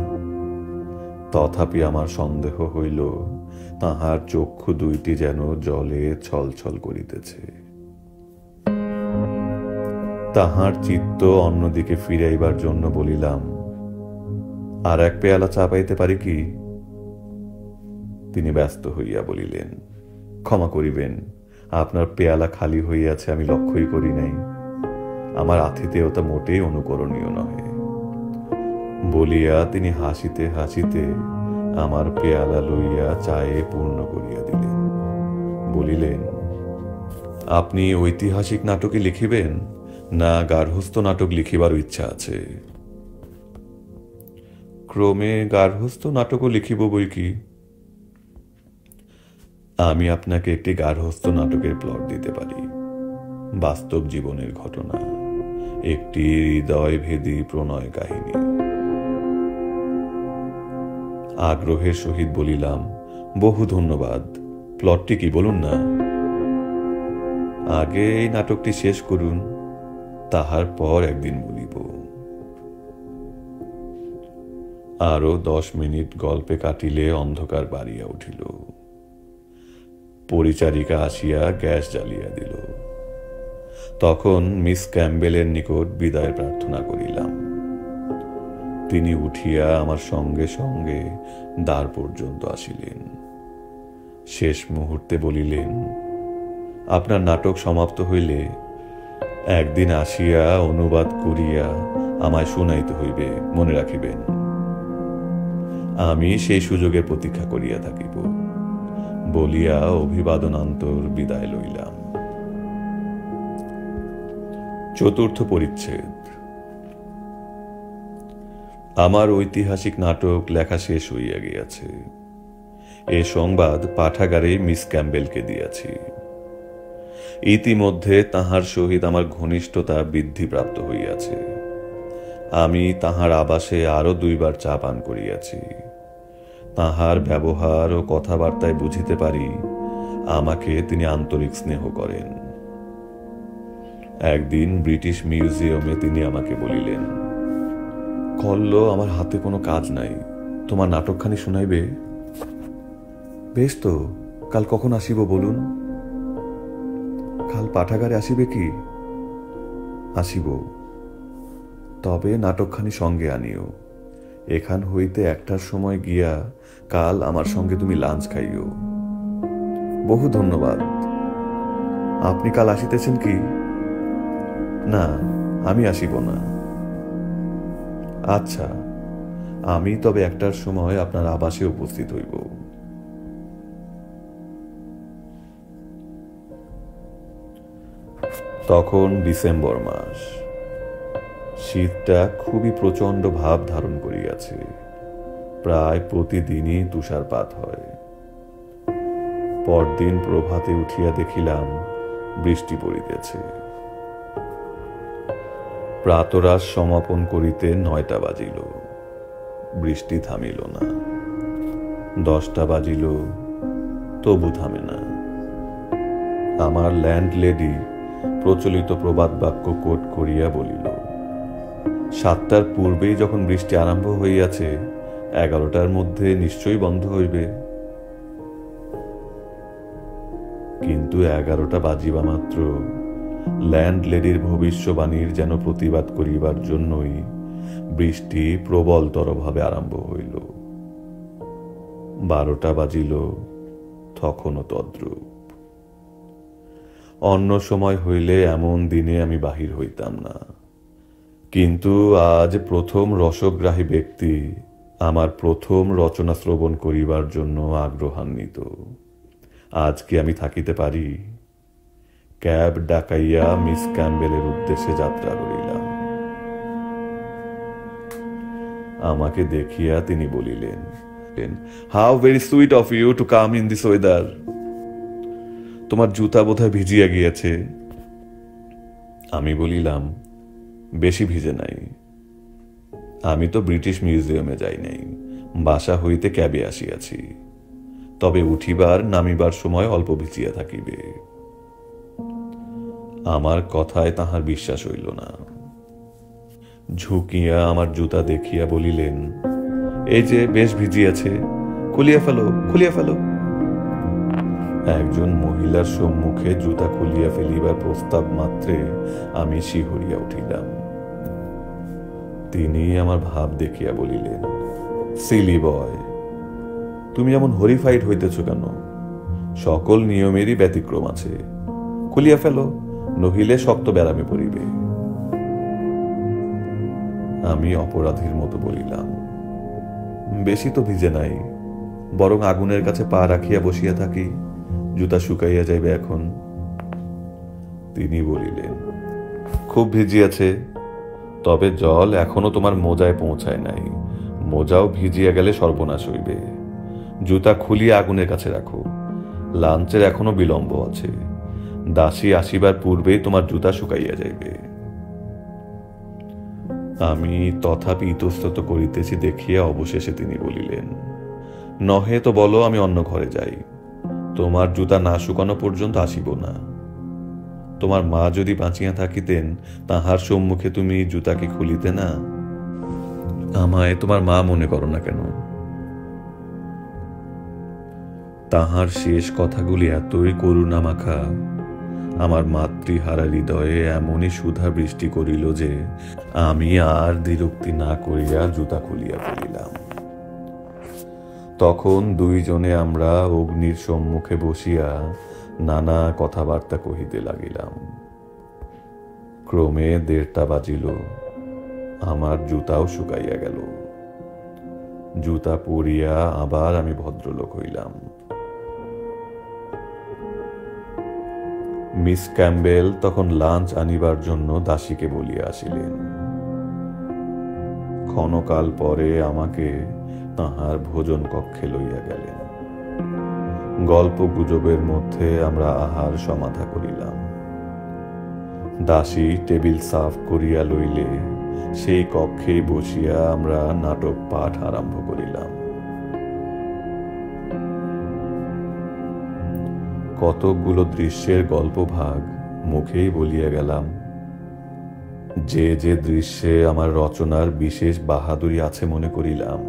তথাপি আমার সন্দেহ হইল, তাহার চক্ষু 2টি যেন জলে ছলছল করিতেছে। তাহার চিত্ত অন্যদিকে ফিরাইবার জন্য বলিলাম, আর 1 পেয়ালা চা পাইতে পারি কি? তিনি ব্যস্ত হইয়া বলিলেন, ক্ষমা করিবেন, আপনার পেয়ালা খালি হইয়াছে আমি লক্ষ্যই করি নাই। আমার আতিথেয়তা মোটেই অনুকরণীয় নহে। বলিয়া তিনি হাসিতে হাসিতে আমার পেয়ালা লইয়া চায়ে পূর্ণ করিয়া দিলেন। বলিলেন, আপনি ঐতিহাসিক নাটকে লিখিবেন না গার্হস্থ্য নাটক লিখিবার ইচ্ছা আছে? ক্রমে গার্হস্থ্য নাটকও লিখিব বই কি। আমি আপনাকে একটি গার্হস্থ্য নাটকের প্লট দিতে পারি। বাস্তব জীবনের ঘটনা, একটি হৃদয়ভেদী প্রণয় কাহিনী। আগ্রহের সহিত বলিলাম, বহু ধন্যবাদ। প্লটটি কি বলুন না। আগে এই নাটকটি শেষ করুন, তাহার পর একদিন বলিব। আরো 10 মিনিট গল্পে কাটিলে অন্ধকার বাড়িয়া উঠিল। পরিচারিকা আসিয়া গ্যাস জ্বালিয়া দিল। তখন মিস ক্যাম্বেলের নিকট বিদায় প্রার্থনা করিলাম। তিনি উঠিয়া আমার সঙ্গে সঙ্গে দ্বার পর্যন্ত আসিলেন। শেষ মুহূর্তে বলিলেন, আপনার নাটক সমাপ্ত হইলে একদিন আসিয়া অনুবাদ করিয়া আমায় শুনাইতে হইবে, মনে রাখিবেন। আমি সেই সুযোগের প্রতীক্ষা করিয়া থাকিব। বলিয়া অভিবাদনান্তর বিদায় লইলাম। চতুর্থ পরিচ্ছেদ। আমার ঐতিহাসিক নাটক লেখা শেষ হইয়া গিয়াছে। এ সংবাদ পাঠাগারে মিস ক্যাম্বেলকে দিয়াছি। ইতিমধ্যে তাহার সহিত আমার ঘনিষ্ঠতা বৃদ্ধিপ্রাপ্ত হইয়াছে। আমি তাহার আবাসে আরো 2 বার চা পান করিয়াছি। তাহার ব্যবহার ও কথাবার্তায় বুঝিতে পারি আমাকে তিনি আন্তরিক স্নেহ করেন। একদিন ব্রিটিশ মিউজিয়ামে তিনি আমাকে বলিলেন, কল্ল, আমার হাতে কোনো কাজ নাই, তোমার নাটকখানি শুনাইবে? বেশ তো, কাল কখন আসিব বলুন? কাল পাঠাগারে আসিবে কি? আসিব, তবে নাটকখানি সঙ্গে আনিও। এখান হইতে 1টার সময় গিয়া কাল আমার সঙ্গে তুমি লাঞ্চ খাইও। বহু ধন্যবাদ। আপনি কাল আসিতেছেন কি? না, আমি আসিব না। আচ্ছা, আমি তবে 1টার সময় আপনার আবাসে উপস্থিত হইব। তখন ডিসেম্বর মাস। শীতটা খুবই প্রচণ্ড ভাব ধারণ করিয়াছে। প্রায় প্রতিদিনই তুষারপাত হয়। পরদিন প্রভাতে উঠিয়া দেখিলাম বৃষ্টি পড়িতেছে। প্রাতরাশ সমাপন করিতে 9টা বাজিল, বৃষ্টি থামিল না। 10টা বাজিল, তবু থামে না। আমার ল্যান্ডলেডি প্রচলিত প্রবাদ বাক্য কোট করিয়া বলিল, 7টার পূর্বেই যখন বৃষ্টি আরম্ভ হইয়াছে, 11টার মধ্যে নিশ্চয়ই বন্ধ হইবে। কিন্তু 11টা বাজিবা মাত্র ল্যান্ডলেডির ভবিষ্যবাণীর যেন প্রতিবাদ করিবার জন্যই বৃষ্টি প্রবলতরভাবে আরম্ভ হইল। 12টা বাজিল, তখনও তদ্রূপ। অন্য সময় হইলে এমন দিনে আমি বাহির হইতাম না, কিন্তু আজ প্রথম রসগ্রাহী ব্যক্তি আমার প্রথম রচনা শ্রবণ করিবার জন্য আগ্রহান্বিত। আজ কি আমি থাকিতে পারি? ক্যাব ডাকাইয়া মিস ক্যাম্বেলের উদ্দেশ্যে যাত্রা করিলাম। আমাকে দেখিয়া তিনি বলিলেন, how very sweet of you to come in this weather. তোমার জুতা বোধহয় ভিজিয়া গিয়েছে। আমি বলিলাম, বেশি ভিজে নাই। আমি তো ব্রিটিশ মিউজিয়ামে যাই নাই, বাসা হইতে ক্যাবে আসিয়াছি। তবে উঠিবার নামিবার সময় অল্প ভিজিয়া থাকিবে। আমার কথায় তাহার বিশ্বাস হইল না। ঝুঁকিয়া আমার জুতা দেখিয়া বলিলেন, এই যে বেশ ভিজিয়াছে, খুলিয়া ফেলো, খুলিয়া ফেলো। একজন মহিলার সম্মুখে জুতা খুলিয়া ফেলিবার প্রস্তাব মাত্রে আমি শিহরিয়া উঠিলাম। তিনি আমার ভাব দেখিয়া বলিলেন, সিলি বয়, তুমি এমন হরিফাইড হইতেছ কেন? সকল নিয়মেরই ব্যতিক্রম আছে। খুলিয়া ফেলো, নহিলে শক্ত ব্যারামে পড়িবে। আমি অপরাধীর মতো বলিলাম, বেশি তো ভিজে নাই, বরং আগুনের কাছে পা রাখিয়া বসিয়া থাকি, জুতা শুকাইয়া যাইবে এখন। তিনি বলিলেন, খুব ভিজিয়াছে, তবে জল এখনো তোমার মোজায় পৌঁছায় নাই। মোজাও ভিজিয়া গেলে সর্বনাশ হইবে। জুতা খুলিয়া আগুনের কাছে রাখো, লাঞ্চের এখনো বিলম্ব আছে। দাসী আসিবার পূর্বেই তোমার জুতা শুকাইয়া যাইবে। আমি তথাপি ইতস্তত করিতেছি দেখিয়া অবশেষে তিনি বলিলেন, নহে তো বলো আমি অন্য ঘরে যাই, তোমার জুতা না শুকানো পর্যন্ত আসিব না। তোমার মা যদি বাঁচিয়া থাকিতেন, তাহার সম্মুখে তুমি জুতাকে খুলিতে না? আমায় তোমার মা মনে করো না কেন? তাহার শেষ কথাগুলি এতই করুণা মাখা, আমার মাতৃহারা হৃদয়ে এমনই সুধা বৃষ্টি করিল যে আমি আর দ্বিরুক্তি না করিয়া জুতা খুলিয়া ফেলিলাম। তখন দুইজনে আমরা অগ্নির সম্মুখে বসিয়া নানা কথাবার্তা কহিতে লাগিলাম। ক্রমে 1:30 বাজিল, আমার জুতাও শুকাইয়া গেল। জুতা পরিয়া আবার আমি ভদ্রলোক হইলাম। মিস ক্যাম্বেল তখন লাঞ্চ আনিবার জন্য দাসীকে বলিয়া আসিলেন। ক্ষণকাল পরে আমাকে তাহার ভোজন কক্ষে লইয়া গেলেন। গল্প গুজবের মধ্যে আমরা আহার সমাধা করিলাম। দাসী টেবিল সাফ করিয়া লইলে সেই কক্ষে বসিয়া আমরা নাটক পাঠ আরম্ভ করিলাম। কতকগুলো দৃশ্যের গল্প ভাগ মুখেই বলিয়া গেলাম। যে যে দৃশ্যে আমার রচনার বিশেষ বাহাদুরি আছে মনে করিলাম,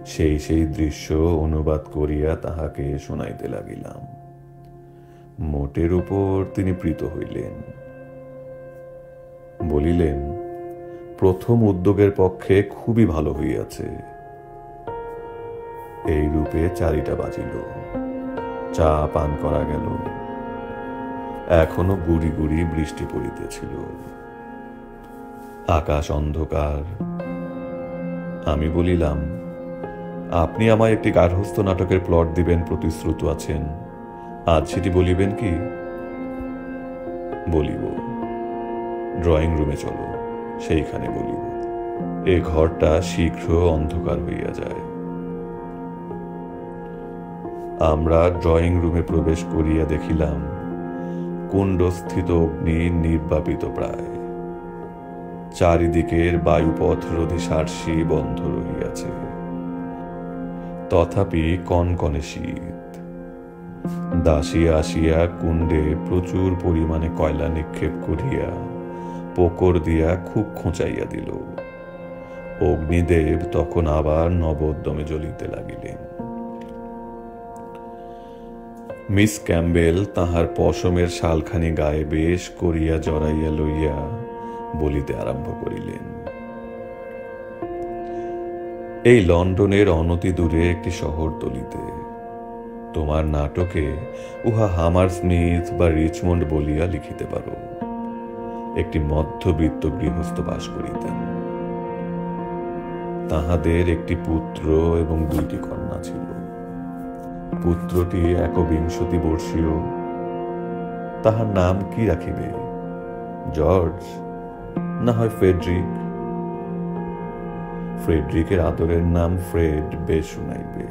সেই সেই দৃশ্য অনুবাদ করিয়া তাহাকে শোনাইতে লাগিলাম। মোটের উপর তিনি প্রীত হইলেন। বলিলেন, প্রথম উদ্যোগের পক্ষে খুবই ভালো হইয়াছে। এই রূপে 4টা বাজিল। চা পান করা গেল। এখনো গুড়ি গুড়ি বৃষ্টি পড়িতেছিল। আকাশ অন্ধকার। আমি বলিলাম, আপনি আমায় একটি গার্হস্থ্য নাটকের প্লট দিবেন প্রতিশ্রুত আছেন, আজ সেটি বলিবেন কি? বলিব। ড্রয়িং রুমে চলো, সেইখানে বলিব। এ ঘরটা শীঘ্র অন্ধকার হইয়া যায়। আমরা ড্রয়িং রুমে প্রবেশ করিয়া দেখিলাম কুণ্ডস্থিত অগ্নি নির্বাপিত প্রায়। চারিদিকের বায়ুপথ রোধী সার্সি বন্ধ রহিয়াছে। তথাপি কনকনে শীত। দাসী আসিয়া কুণ্ডে প্রচুর পরিমাণে কয়লা নিক্ষেপ করিয়া পোকর দিয়া খুব খোঁচাইয়া দিল। অগ্নিদেব তখন আবার নবোদ্যমে জ্বলিতে লাগিলেন। মিস ক্যাম্বেল তাহার পশমের শালখানি গায়ে বেশ করিয়া জড়াইয়া লইয়া বলিতে আরম্ভ করিলেন। এই লন্ডনের অনতি দূরে একটি শহরতলিতে তোমার নাটকে উহা হামারস্মিথ বা রিচমন্ড বলিয়া লিখিতে পারো। একটি মধ্যবিত্ত গৃহস্থ বাস করিতেন। তাহাদের একটি পুত্র এবং 2টি কন্যা ছিল। পুত্রটি 21 বর্ষীয়। তাহার নাম কি রাখিবে? জর্জ, না হয় ফ্রেডরিক? ফ্রেডরিকের আদরের নাম ফ্রেড বেশ শুনাইবে।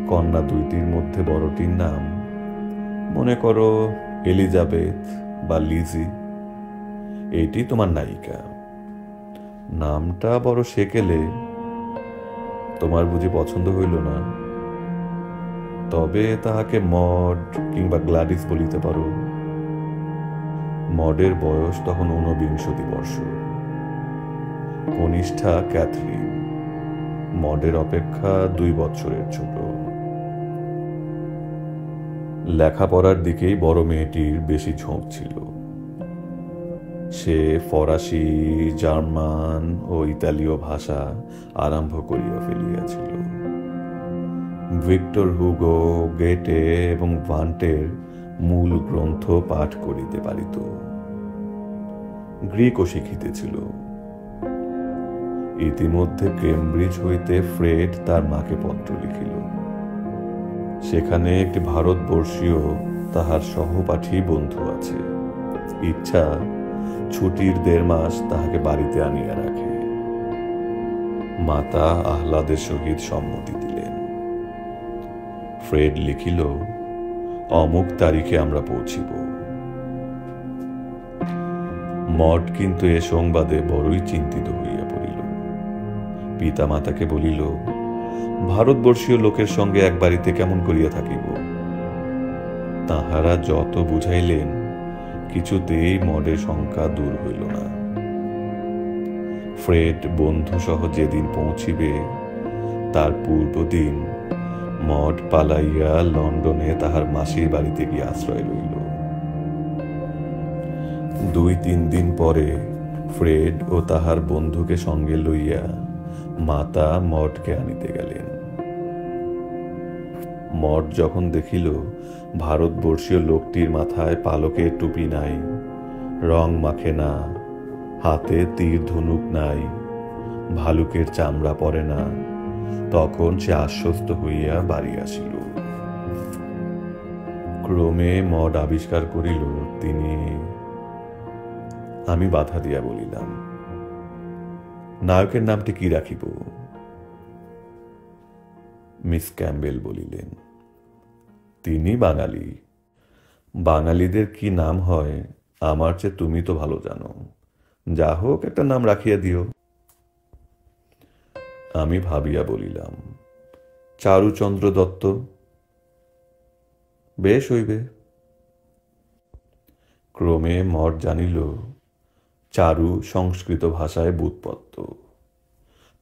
কন্যা 2টির মধ্যে বড়টির নাম মনে করো এলিজাবেথ বা লিজি। এটি তোমার নায়িকা। নামটা বড় সেকেলে। তোমার বুঝি পছন্দ হইল না? তবে তাহাকে মড কিংবা গ্লাডিস বলিতে পারো। মডের বয়স তখন 29 বর্ষ। কনিষ্ঠা ক্যাথরিন, মডের অপেক্ষা 2 বছরের ছোট। লেখাপড়ার দিকেই বড় মেয়েটির বেশি ঝোঁক ছিল। সে ফরাসি, জার্মান ও ইতালীয় ভাষা আরম্ভ করিয়া ফেলিয়াছিল। ভিক্টর হুগো, গেটে এবং ভান্টের মূল গ্রন্থ পাঠ করিতে পারিত। গ্রিকও শিখিতেছিল। ইতিমধ্যে কেমব্রিজ হইতে ফ্রেড তার মাকে পত্র লিখিল। সেখানে একটি ভারতবর্ষীয় তাহার সহপাঠী বন্ধু আছে। ইচ্ছা ছুটির 1.5 মাস তাহাকে বাড়িতে আনিয়া রাখে। মাতা আহ্লাদের সহিত সম্মতি দিলেন। ফ্রেড লিখিল, অমুক তারিখে আমরা পৌঁছিব। মড কিন্তু এ সংবাদে বড়ই চিন্তিত হইয়া পড়িল। পিতা মাতাকে বলিল, ভারতবর্ষীয় লোকের সঙ্গে এক বাড়িতে কেমন করিয়া থাকিব? তাহারা যত বুঝাইলেন, কিছুতেই মডের শঙ্কা দূর হইল না। ফ্রেড বন্ধু সহ যেদিন পৌঁছিবে তার পূর্বদিন মড পালাইয়া লন্ডনে তাহার মাসির বাড়িতে গিয়ে আশ্রয় লইল। 2-3 দিন পরে ফ্রেড ও তাহার বন্ধুকে সঙ্গে লইয়া মাতা মডকে আনিতে গেলেন। মড যখন দেখিল ভারতবর্ষীয় লোকটির মাথায় পালকের টুপি নাই, রং মাখে না, হাতে তীর ধনুক নাই, ভালুকের চামড়া পরে না, তখন সে আশ্বস্ত হইয়া বাড়ি আসিল। ক্রমে মড আবিষ্কার করিল তিনি। আমি বাধা দিয়া বলিলাম, নায়কের নামটি কি রাখিব? মিস ক্যাম্বেল বলিলেন, তিনি বাঙালি, বাঙালিদের কি নাম হয় আমার চেয়ে তুমি তো ভালো জানো, যা হোক একটা নাম রাখিয়া দিও। আমি ভাবিয়া বলিলাম, চারুচন্দ্র দত্ত। বেশ হইবে। ক্রমে মঠ জানিল চারু সংস্কৃত ভাষায় ব্যুৎপত্ত।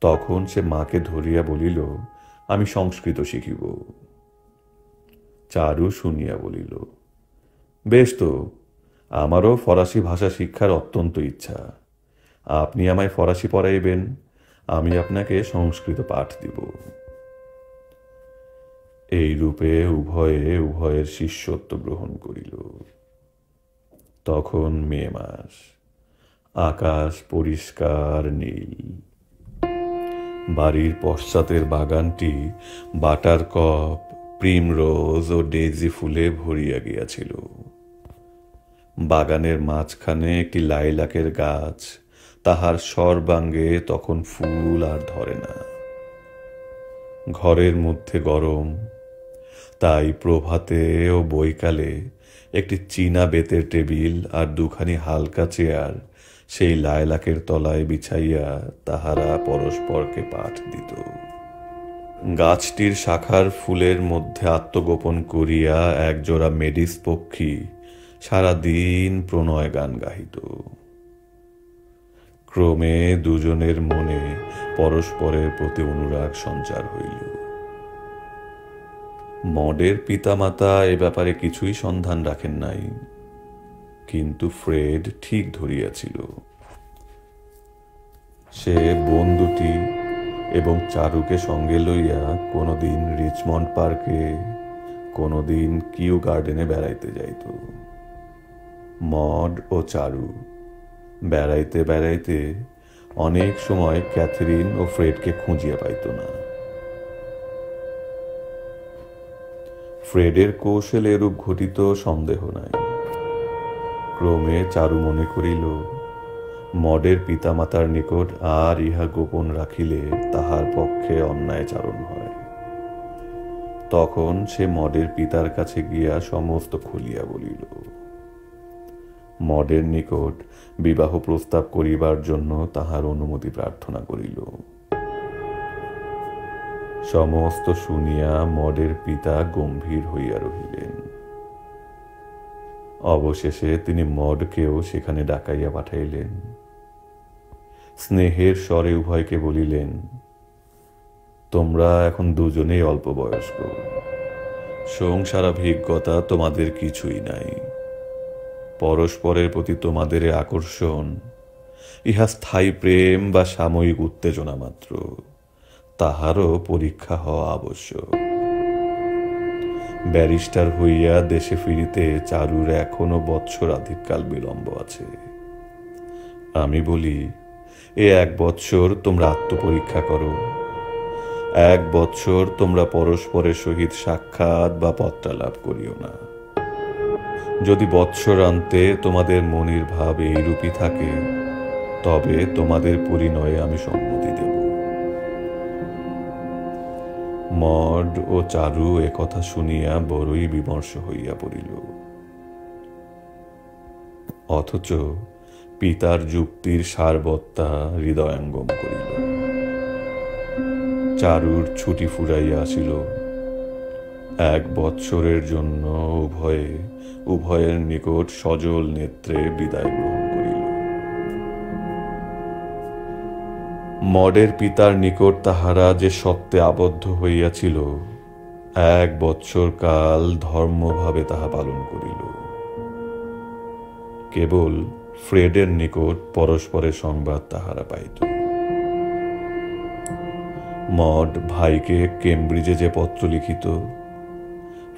তখন সে মাকে ধরিয়া বলিল, আমি সংস্কৃত শিখিব। চারু শুনিয়া বলিল, বেশ তো, আমারও ফরাসি ভাষা শিক্ষার অত্যন্ত ইচ্ছা। আপনি আমায় ফরাসি পড়াইবেন, আমি আপনাকে সংস্কৃত পাঠ দিব। এই রূপে উভয়ে উভয়ের শিষ্যত্ব গ্রহণ করিল। তখন মে মাস, আকাশ পরিষ্কার নীল। বাড়ির পশ্চাতের বাগানটি বাটারকপ, প্রিমরোজ ও ডেজি ফুলে ভরিয়া গিয়াছিল। বাগানের মাঝখানে একটি লাইলাকের গাছ, তাহার সর্বাঙ্গে তখন ফুল আর ধরে না। ঘরের মধ্যে গরম, তাই প্রভাতে ও বৈকালে একটি চীনা বেতের টেবিল আর দুখানি হালকা চেয়ার সেই লায়লাকের তলায় বিছাইয়া তাহারা পরস্পরকে পাঠ দিত। গাছটির শাখার ফুলের মধ্যে আত্মগোপন করিয়া একজোড়া মেডিস পক্ষী সারাদিন প্রণয় গান গাহিত। ক্রমে দুজনের মনে পরস্পরের প্রতি অনুরাগ সঞ্চার হইল। মডের পিতামাতা এ ব্যাপারে কিছুই সন্ধান রাখেন নাই, কিন্তু ফ্রেড ঠিক ধরিয়াছিল। সে বোন দুটি এবং চারুকে সঙ্গে লইয়া কোনোদিন রিচমন্ড পার্কে, কোনোদিন কিউ গার্ডেনে বেড়াইতে যাইত। মড ও চারু বেড়াইতে বেড়াইতে অনেক সময় ক্যাথরিন ও ফ্রেডকে খুঁজিয়া পাইত না। ফ্রেডের কৌশলে এরূপ ঘটিত সন্দেহ নাই। ক্রমে চারু মনে করিল, মডের পিতামাতার নিকট আর ইহা গোপন রাখিলে তাহার পক্ষে অন্যায়চারণ হয়। তখন সে মডের পিতার কাছে গিয়া সমস্ত খুলিয়া বলিল। মডের নিকট বিবাহ প্রস্তাব করিবার জন্য তাহার অনুমতি প্রার্থনা করিল। সমস্ত শুনিয়া মডের পিতা গম্ভীর হইয়া রহিলেন। অবশেষে তিনি মডকেও সেখানে ডাকাইয়া পাঠাইলেন। স্নেহের স্বরে উভয়কে বলিলেন, তোমরা এখন দুজনেই অল্প বয়স্ক, সংসারাভিজ্ঞতা তোমাদের কিছুই নাই। পরস্পরের প্রতি তোমাদের আকর্ষণ ইহা স্থায়ী প্রেম বা সাময়িক উত্তেজনা মাত্র, তাহারও পরীক্ষা হওয়া আবশ্যক। ব্যারিস্টার হইয়া দেশে ফিরিতে চারুর এখনো বৎসরাধিককাল বিলম্ব আছে। আমি বলি, এ 1 বৎসর তোমরা আত্মপরীক্ষা করো। 1 বৎসর তোমরা পরস্পরের সহিত সাক্ষাৎ বা পত্রালাপ করিও না। যদি বৎসরান্তে তোমাদের মনের ভাব এইরূপই থাকে, তবে তোমাদের পরিণয়ে আমি সম্মতি দেব। মড ও চারু একথা শুনিয়া বড়ই বিমর্ষ হইয়া পড়িল। অথচ পিতার যুক্তির সারবত্তা হৃদয়ঙ্গম করিল। চারুর ছুটি ফুরাইয়া আসিল। 1 বৎসরের জন্য উভয়ের নিকট সজল নেত্রে বিদায় গ্রহণ করিল। মডের পিতার নিকট তাহারা যে সত্যে আবদ্ধ হইয়াছিল, 1 বৎসর কাল ধর্মভাবে তাহা পালন করিল। কেবল ফ্রেডের নিকট পরস্পরের সংবাদ তাহারা পাইত। মড ভাইকে কেমব্রিজে যে পত্র লিখিত,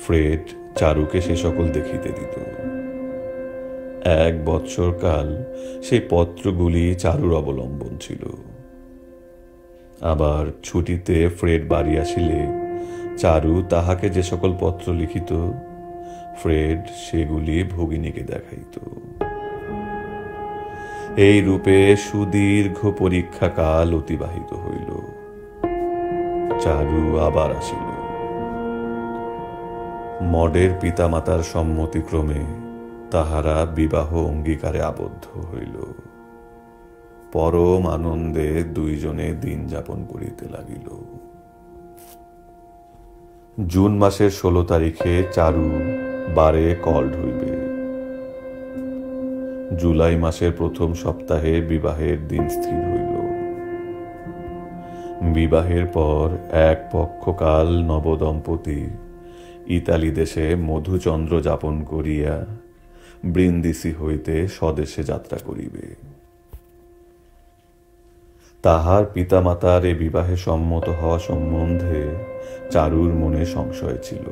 ফ্রেড চারুকে সে সকল দেখিতে দিত। 1 বৎসর কাল সেই পত্রগুলি চারুর অবলম্বন ছিল। আবার ছুটিতে ফ্রেড বাড়ি আসিলে চারু তাহাকে যে সকল পত্র লিখিত, ফ্রেড সেগুলি ভগিনীকে দেখাইত। এই রূপে সুদীর্ঘ পরীক্ষাকাল অতিবাহিত হইল। চারু আবার আসিল। মডের পিতামাতার সম্মতিক্রমে তাহারা বিবাহ অঙ্গীকারে আবদ্ধ হইল। পরম আনন্দে দুইজনে দিন যাপন করিতে লাগিল। জুন মাসের 16 তারিখে চারু বারে কল্ড হইবে। জুলাই মাসের প্রথম সপ্তাহে বিবাহের দিন স্থির হইল। বিবাহের পর এক পক্ষকাল নবদম্পতি ইতালি দেশে মধুচন্দ্র যাপন করিয়া ব্রিন্দিসি হইতে স্বদেশে যাত্রা করিবে। তাহার পিতামাতার এ বিবাহে সম্মত হওয়া সম্বন্ধে চারুর মনে সংশয় ছিল,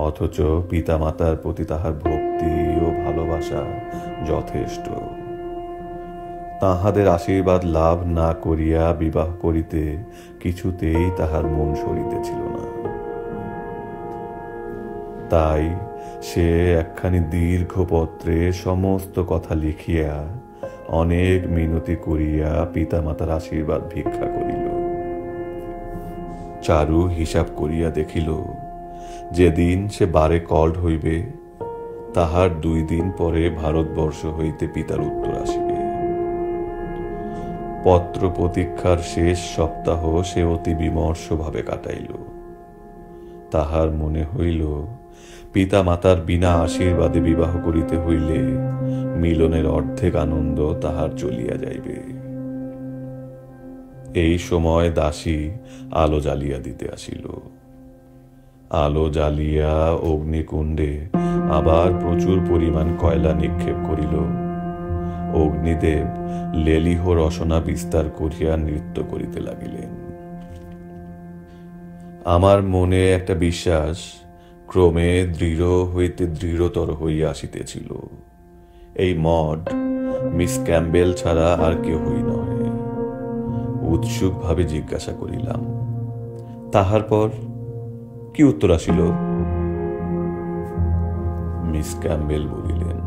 অথচ পিতামাতার প্রতি তাহার ভক্তি ও ভালোবাসা যথেষ্ট। তাহাদের আশীর্বাদ লাভ না করিয়া বিবাহ করিতে কিছুতেই তাহার মন সরিতেছিল না। তাই সে একখানি দীর্ঘ পত্রে সমস্ত কথা লিখিয়া অনেক মিনতি করিয়া পিতামাতার আশীর্বাদ ভিক্ষা করিল। চারু হিসাব করিয়া দেখিল, যেদিন সে বারে কল্ড হইবে তাহার 2 দিন পরে ভারতবর্ষ হইতে পিতার উত্তর আসিবে। পত্র প্রতীক্ষার শেষ সপ্তাহ সে অতি বিমর্ষ ভাবে কাটাইল। তাহার মনে হইল, পিতা মাতার বিনা আশীর্বাদে বিবাহ করিতে হইলে মিলনের অর্ধেক আনন্দ তাহার চলিয়া যাইবে। এই সময় দাসী আলো জ্বালিয়া দিতে আসিল। আলো জ্বালিয়া অগ্নিকুণ্ডে আবার প্রচুর পরিমাণ কয়লা নিক্ষেপ করিল। অগ্নিদেব লেলিহ রসনা বিস্তার করিয়া নৃত্য করিতে লাগিলেন। আমার মনে একটা বিশ্বাস ক্রমে দৃঢ় হইতে দৃঢ়তর হইয়া আসিতেছিল। এই মড মিস ক্যাম্বেল ছাড়া আর কেহই নয়। উৎসুক ভাবে জিজ্ঞাসা করিলাম, তাহার পর কি উত্তর আসিল? মিস ক্যাম্বেল বলিলেন,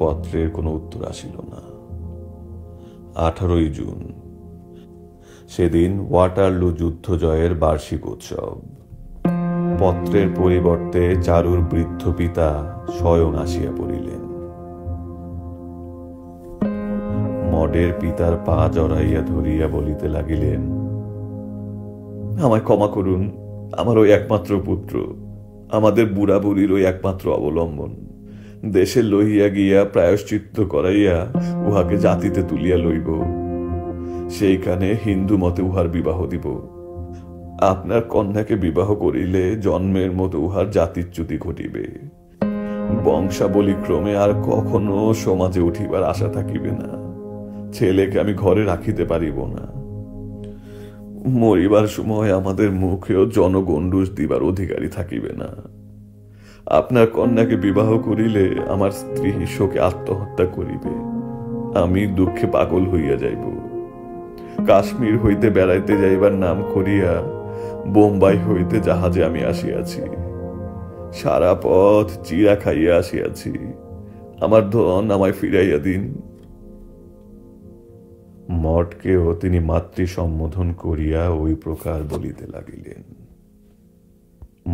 পত্রের কোনো উত্তর আসিল না। 18 জুন, সেদিন ওয়াটারলু যুদ্ধ জয়ের বার্ষিক উৎসব। পত্রের পরিবর্তে চারুর বৃদ্ধ পিতা স্বয়ং আসিয়া পড়িলেন। মডের পিতার পা জড়াইয়া ধরিয়া বলিতে লাগিলেন, আমায় ক্ষমা করুন, আমার ওই একমাত্র পুত্র, আমাদের বুড়া বুড়ির ওই একমাত্র অবলম্বন, দেশে লইয়া গিয়া প্রায়শ্চিত্ত করাইয়া উহাকে জাতিতে তুলিয়া লইব, সেইখানে হিন্দু মতে উহার বিবাহ দিব। আপনার কন্যাকে বিবাহ করিলে জন্মের মতো উহার জাতিচ্যুতি ঘটিবে, বংশাবলী ক্রমে আর কখনো সমাজে উঠিবার আশা থাকিবে না, ছেলেকে আমি ঘরে রাখিতে পারিব না, মরিবার সময় আমাদের মুখেও জনগণ্ডুষ দিবার অধিকারী থাকিবে না। আপনার কন্যাকে বিবাহ করিলে আমার স্ত্রী শোকে আত্মহত্যা করিবে, আমি দুঃখে পাগল হইয়া যাইব। কাশ্মীর হইতে বেড়াইতে যাইবার নাম করিয়া বোম্বাই হইতে জাহাজে আমি আসিয়াছি, সারা পথ চিরা খাইয়া আসিয়াছি, আমার ধন আমায় ফিরাইয়া দিন। মঠকেও তিনি মাতৃ সম্বোধন করিয়া ওই প্রকার বলিতে লাগিলেন।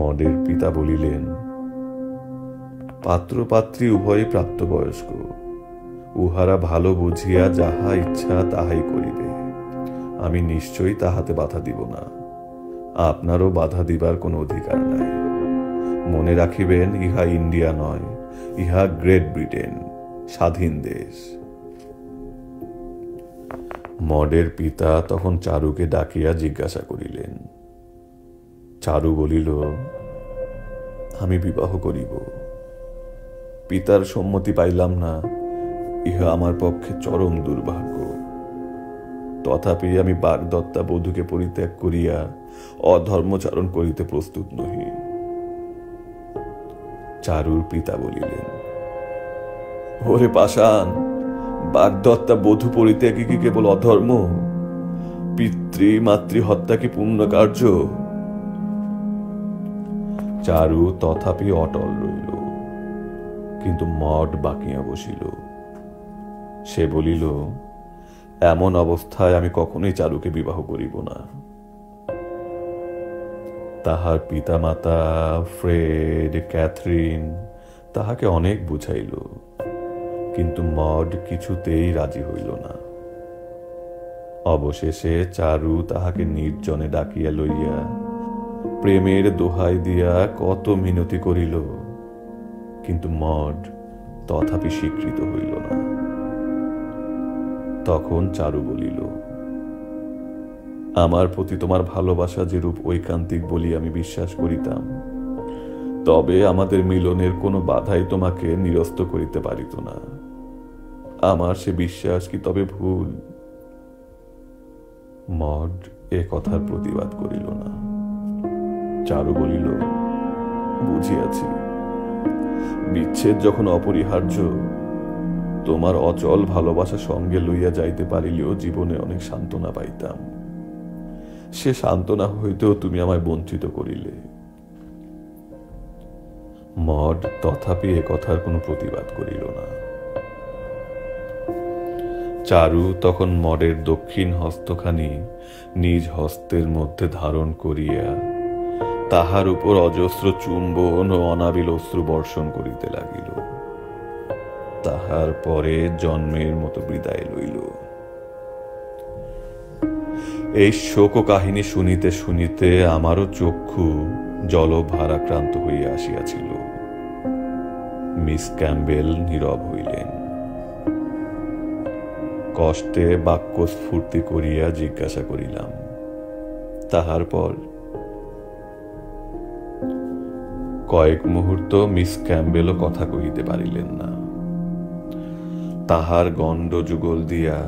মডের পিতা বলিলেন, পাত্র পাত্রী উভয়ই প্রাপ্তবয়স্ক, উহারা ভালো বুঝিয়া যাহা ইচ্ছা তাহাই করিবে, আমি নিশ্চয়ই তাহাতে বাধা দিব না, আপনারও বাধা দিবার কোনো অধিকার নাই। মনে রাখিবেন, ইহা ইন্ডিয়া নয়, ইহা গ্রেট ব্রিটেন, স্বাধীন দেশ। মডের পিতা তখন চারুকে ডাকিয়া জিজ্ঞাসা করিলেন। চারু বলিল, আমি বিবাহ করিব। পিতার সম্মতি পাইলাম না, ইহা আমার পক্ষে চরম দুর্ভাগ্য। তথাপি আমি বাগদত্তা বধূকে পরিত্যাগ করিয়া অধর্মচারণ করিতে প্রস্তুত নহি। চারুর পিতা বলিলেন, ওরে পাষাণ, বাগদত্তা বধূ পরিত্যাগী কি কেবল অধর্ম? পিতৃ মাতৃ হত্যা কি পুণ্য কার্য? চারু তথাপি অটল রইল, কিন্তু মড বাকিয়া বসিল। সে বলিল, এমন অবস্থায় আমি কখনোই চারুকে বিবাহ করিব না। তাহার পিতামাতা ফ্রেড, ক্যাথরিন তাহাকে অনেক বুঝাইল, কিন্তু মড কিছুতেই রাজি হইল না। অবশেষে চারু তাহাকে নির্জনে ডাকিয়া লইয়া প্রেমের দোহাই দিয়া কত মিনতি করিল, কিন্তু মড তথাপি স্বীকৃত হইল না। তখন চারু বলিল, আমার প্রতি তোমার ভালোবাসা যেরূপ ঐকান্তিক বলি আমি বিশ্বাস করিতাম, তবে আমাদের মিলনের কোনো বাধাই তোমাকে নিরস্ত করিতে পারিত না। আমার সে বিশ্বাস কি তবে ভুল? মড এ কথার প্রতিবাদ করিল না। চারু বলিল, বুঝিয়াছি, বিচ্ছেদ যখন অপরিহার্য, তোমার অচল ভালোবাসা সঙ্গে লইয়া যাইতে পারিলেও জীবনে অনেক সান্ত্বনা পাইতাম। সে সান্ত্বনা হইতেও তুমি আমায় বঞ্চিত করিলে। মড তথাপি এ কথার কোনো প্রতিবাদ করিল না। চারু তখন মডের দক্ষিণ হস্তখানি নিজ হস্তের মধ্যে ধারণ করিয়া তাহার উপর অজস্র চুম্বন ও অনাবিল অশ্রু বর্ষণ করিতে লাগিল। তাহার পরে জন্মের মতো বিদায় লইল। এই শোক কাহিনী শুনিতে শুনিতে আমারও চক্ষু জলভারাক্রান্ত হইয়া আসিয়াছিল। মিস ক্যাম্বেল নীরব হইলেন। কষ্টে বাক্য স্ফূর্তি করিয়া জিজ্ঞাসা করিলাম, তাহার পর? কয়েক মুহূর্ত মিস ক্যাম্বেলও কথা কহিতে পারিলেন না। তাহার গণ্ড যুগল দিয়া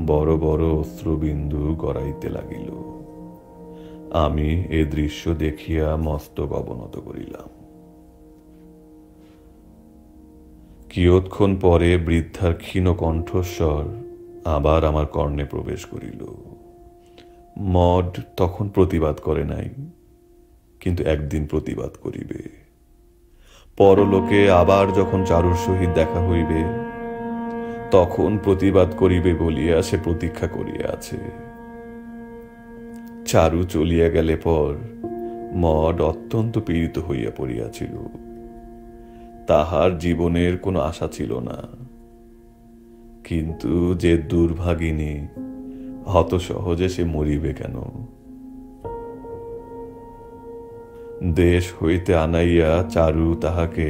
বড় বড় অশ্রুবিন্দু গড়াইতে লাগিল। আমি এ দৃশ্য দেখিয়া মস্তক অবনত করিলাম। কিয়ৎক্ষণ পরে বৃদ্ধার ক্ষীণ কণ্ঠস্বর আবার আমার কর্ণে প্রবেশ করিল। মড তখন প্রতিবাদ করে নাই, কিন্তু একদিন প্রতিবাদ করিবে। পরলোকে আবার যখন চারুর সহিত দেখা হইবে, তখন প্রতিবাদ করিবে বলিয়া সে প্রতীক্ষা করিয়া আছে। চারু চলিয়া গেলে পর মড অত্যন্ত পীড়িত হইয়া পড়িয়াছিল। তাহার জীবনের কোনো আশা ছিল না, কিন্তু যে দুর্ভাগিনী, হত সহজে সে মরিবে কেন? দেশ হইতে আনাইয়া চারু তাহাকে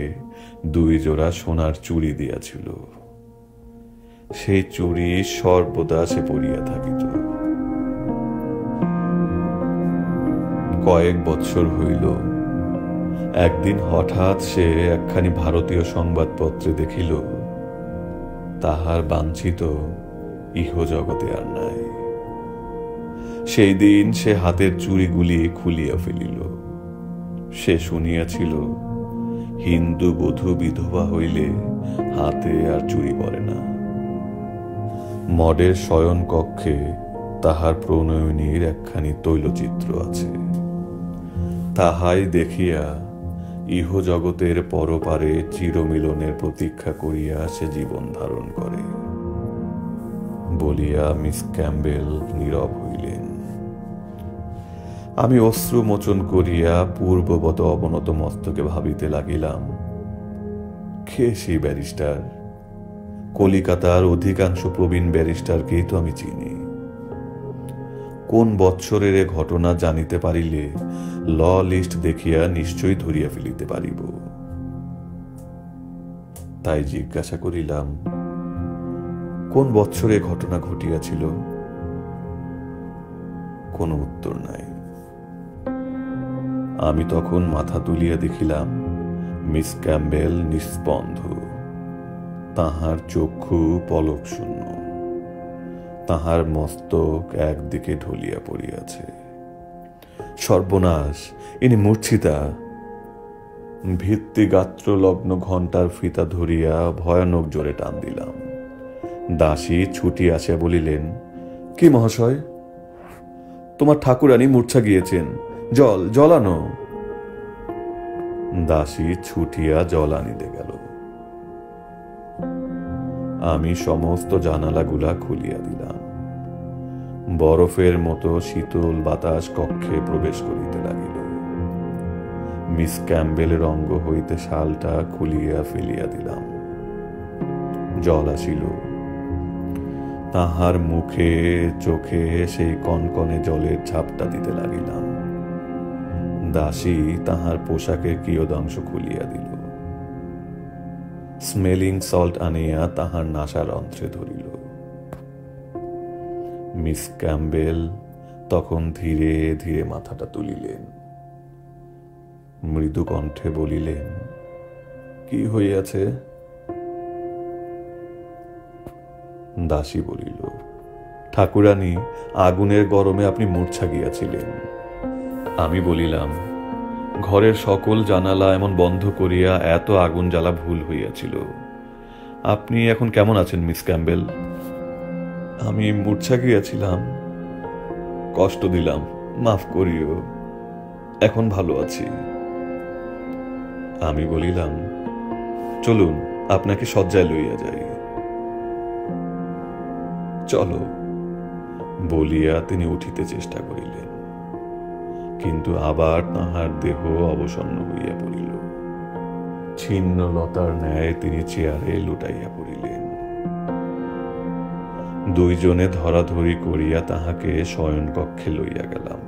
2 জোড়া সোনার চুড়ি দিয়াছিল। সেই চুড়ি সর্বদা সে পরিয়া থাকিত। কয়েক বৎসর হইল, একদিন হঠাৎ সে একখানি ভারতীয় সংবাদপত্রে দেখিল তাহার বাঞ্ছিত ইহজগতে আর নাই। সেই দিন সে হাতের চুড়িগুলি খুলিয়া ফেলিল। সে শুনিয়াছিল, হিন্দু বধূ বিধবা হইলে হাতে আর চুড়ি পরে না। মডের শয়ন কক্ষে তাহার প্রণয়িনীর একখানি তৈলচিত্র আছে। তাহাই দেখিয়া ইহজগতের পরপারে চিরমিলনের প্রতীক্ষা করিয়া সে জীবন ধারণ করে বলিয়া মিস ক্যাম্বেল নীরব হইলেন। আমি অশ্রু মোচন করিয়া পূর্ববত অবনত মস্তকে ভাবিতে লাগিলাম, কে সেই ব্যারিস্টার? কলিকাতার অধিকাংশ প্রবীণ ব্যারিস্টারকেই তো আমি চিনি। কোন বৎসরের এ ঘটনা জানিতে পারিলে ল লিস্ট দেখিয়া নিশ্চয়ই ধরিয়া ফেলিতে পারিব। তাই জিজ্ঞাসা করিলাম, কোন বৎসরে ঘটনা ঘটিয়াছিল? কোনো উত্তর নাই। আমি তখন মাথা তুলিয়া দেখিলাম মিস ক্যাম্বেল নিস্পন্ধ। তাহার চক্ষু পলক শূন্য, তাহার মস্তক একদিকে ঢলিয়া পড়িয়াছে। সর্বনাশ, ইনি মূর্ছিতা। ভিত্তিগাত্র লগ্ন ঘণ্টার ফিতা ধরিয়া ভয়ানক জোরে টান দিলাম। দাসী ছুটি আসিয়া বলিলেন, কি মহাশয়, তোমার ঠাকুরানী মূর্ছা গিয়েছেন, জল আনো। দাসী ছুটিয়া জল আনিতে গেল। আমি সমস্ত জানালাগুলা খুলিয়া দিলাম। বরফের মতো শীতল বাতাস কক্ষে প্রবেশ করিতে লাগিল। মিস ক্যাম্বেলের অঙ্গ হইতে শালটা খুলিয়া ফেলিয়া দিলাম। জল আসিল। তাহার মুখে চোখে সেই কনকনে জলের ঝাপটা দিতে লাগিলাম। দাসী তাহার পোশাকের কিয়দাংশ খুলিয়া দিল। স্মেলিং সল্ট আনিয়া তাহার নাসারন্ধ্রে ধরিল। মিস ক্যাম্বেল তখন ধীরে ধীরে মাথাটা তুলিলেন। মৃদু কণ্ঠে বলিলেন, কি হইয়াছে? দাসী বলিল, ঠাকুরানী, আগুনের গরমে আপনি মূর্ছা গিয়াছিলেন। আমি বলিলাম, ঘরের সকল জানালা এমন বন্ধ করিয়া এত আগুন জ্বালা ভুল হইয়াছিল। আপনি এখন কেমন আছেন মিস ক্যাম্বেল? আমি মূর্ছা গিয়াছিলাম, কষ্ট দিলাম, মাফ করিও, এখন ভালো আছি। আমি বলিলাম, চলুন আপনাকে শয্যায় লইয়া যাই। চলো বলিয়া তিনি উঠিতে চেষ্টা করিলেন, কিন্তু আবার তাহার দেহ অবসন্ন হইয়া পড়িল। ছিন্ন লতার ন্যায় তিনি চেয়ারে লুটাইয়া পড়িলেন। দুইজনে ধরাধরি করিয়া তাহাকে শয়নকক্ষে লইয়া গেলাম।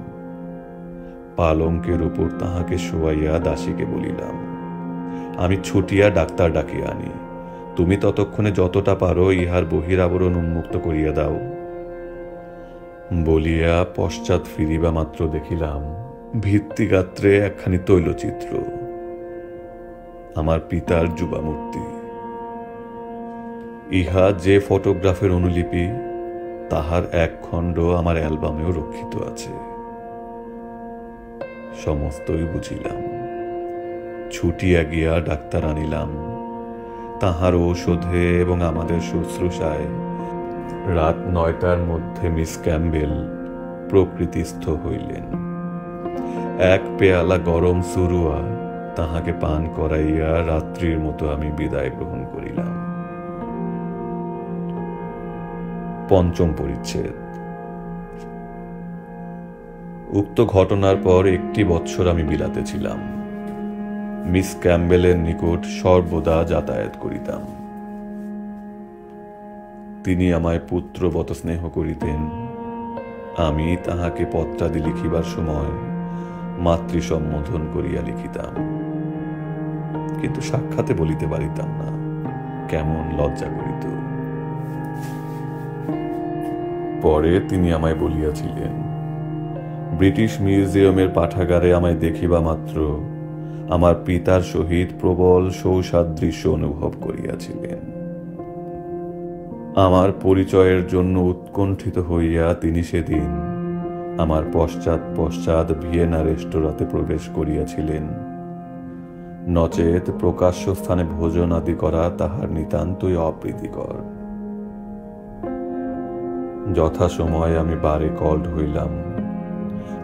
পালঙ্কের উপর তাহাকে শোয়াইয়া দাসীকে বলিলাম, আমি ছুটিয়া ডাক্তার ডাকিয়া আনি, তুমি ততক্ষণে যতটা পারো ইহার বহিরাবরণ উন্মুক্ত করিয়া দাও। বলিয়া পশ্চাৎ ফিরিবা মাত্র দেখিলাম ভিত্তিগাত্রে একখানি তৈলচিত্র, আমার পিতার যুবা মূর্তি। ইহা যে ফটোগ্রাফের অনুলিপি, তাহার এক খণ্ড আমার অ্যালবামেও রক্ষিত আছে। সমস্তই বুঝিলাম। ছুটিয়া গিয়া ডাক্তার আনিলাম। তাহার ঔষধে এবং আমাদের শুশ্রূষায় রাত 9টার মধ্যে মিস ক্যাম্বেল প্রকৃতিস্থ হইলেন। এক পেয়ালা গরম সুরুয়া তাহাকে পান করাইয়া রাত্রির মতো আমি বিদায় গ্রহণ করিলাম। ৫ম পরিচ্ছেদ। উক্ত ঘটনার পর 1 বৎসর আমি বিলাতে ছিলাম। মিস ক্যাম্বেলের নিকট সর্বদা যাতায়াত করিতাম। তিনি আমায় পুত্রবৎ স্নেহ করিতেন। আমি তাহাকে পত্রাদি লিখিবার সময় মাতৃ সম্বোধন করিয়া লিখিতাম, কিন্তু সাক্ষাতে বলিতে পারিতাম না, কেমন লজ্জা করিত। পরে তিনি আমায় বলিয়াছিলেন, ব্রিটিশ মিউজিয়ামের পাঠাগারে আমায় দেখিবা মাত্র আমার পিতার সহিত প্রবল সৌসাদৃশ্য অনুভব করিয়াছিলেন। আমার পরিচয়ের জন্য উৎকণ্ঠিত হইয়া তিনি সেদিন আমার পশ্চাৎ পশ্চাৎ ভিয়েনা রেস্তোরাঁতে প্রবেশ করিয়াছিলেন। নচেত প্রকাশ্য স্থানে ভোজন আদি করা তাহার নিতান্তই অপ্রীতিকর। যথাসময়ে আমি বারে কল্ড হইলাম।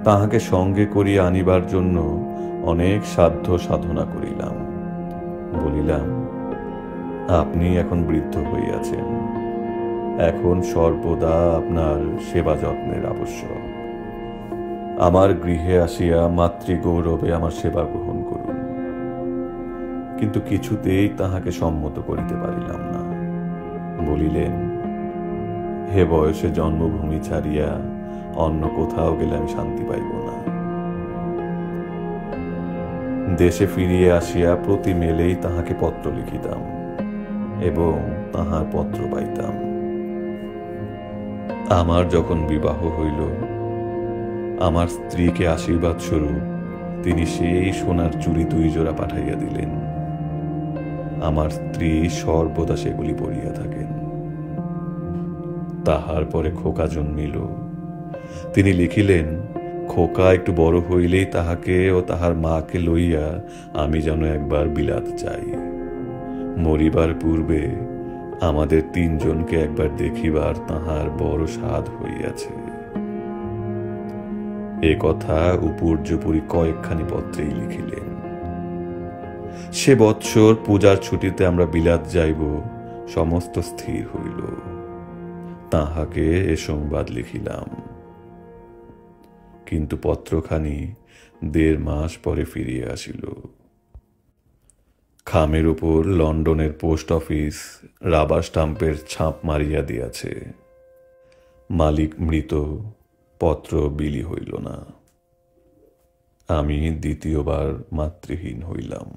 তাহাকে সঙ্গে করিয়া আনিবার জন্য অনেক সাধ্য সাধনা করিলাম। বলিলাম, আপনি এখন বৃদ্ধ হইয়াছেন, এখন সর্বদা আপনার সেবা যত্নের আবশ্যক। আমার গৃহে আসিয়া মাতৃগৌরবে আমার সেবা গ্রহণ করুন। কিন্তু কিছুতেই তাহাকে সম্মত করিতে পারিলাম না। বলিলেন, হে বয়সে জন্মভূমি ছাড়িয়া অন্য কোথাও গেলে আমি শান্তি পাইব না। দেশে ফিরিয়ে আসিয়া প্রতি মেলেই তাহাকে পত্র লিখিতাম এবং তাহার পত্র পাইতাম। আমার যখন বিবাহ হইল, আমার স্ত্রীকে আশীর্বাদ স্বরূপ তিনি সেই সোনার চুড়ি 2 জোড়া পাঠাইয়া দিলেন। আমার স্ত্রী সর্বদা সেগুলি পরিয়া থাকেন। তাহার পরে খোকা জন্মিল। তিনি লিখিলেন, খোকা একটু বড় হইলেই তাহাকে ও তাহার মাকে লইয়া আমি যেন একবার বিলাত যাই। মরিবার পূর্বে আমাদের 3 জনকে একবার দেখিবার তাহার বড় সাধ হইয়াছে। এ কথা উপর্যুপরি কয়েকখানি পত্রেই লিখিলেন। সে বৎসর পূজার ছুটিতে আমরা বিলাত যাইব, সমস্ত স্থির হইল। তাহাকে এ সংবাদ লিখিলাম, কিন্তু পত্রখানি 1.5 মাস পরে ফিরিয়া আসিল। খামের উপর লন্ডনের পোস্ট অফিস রাবার স্টাম্পের ছাপ মারিয়া দিয়াছে। মালিক মৃত, পত্র বিলি হইল না। আমি দ্বিতীয়বার মাতৃহীন হইলাম।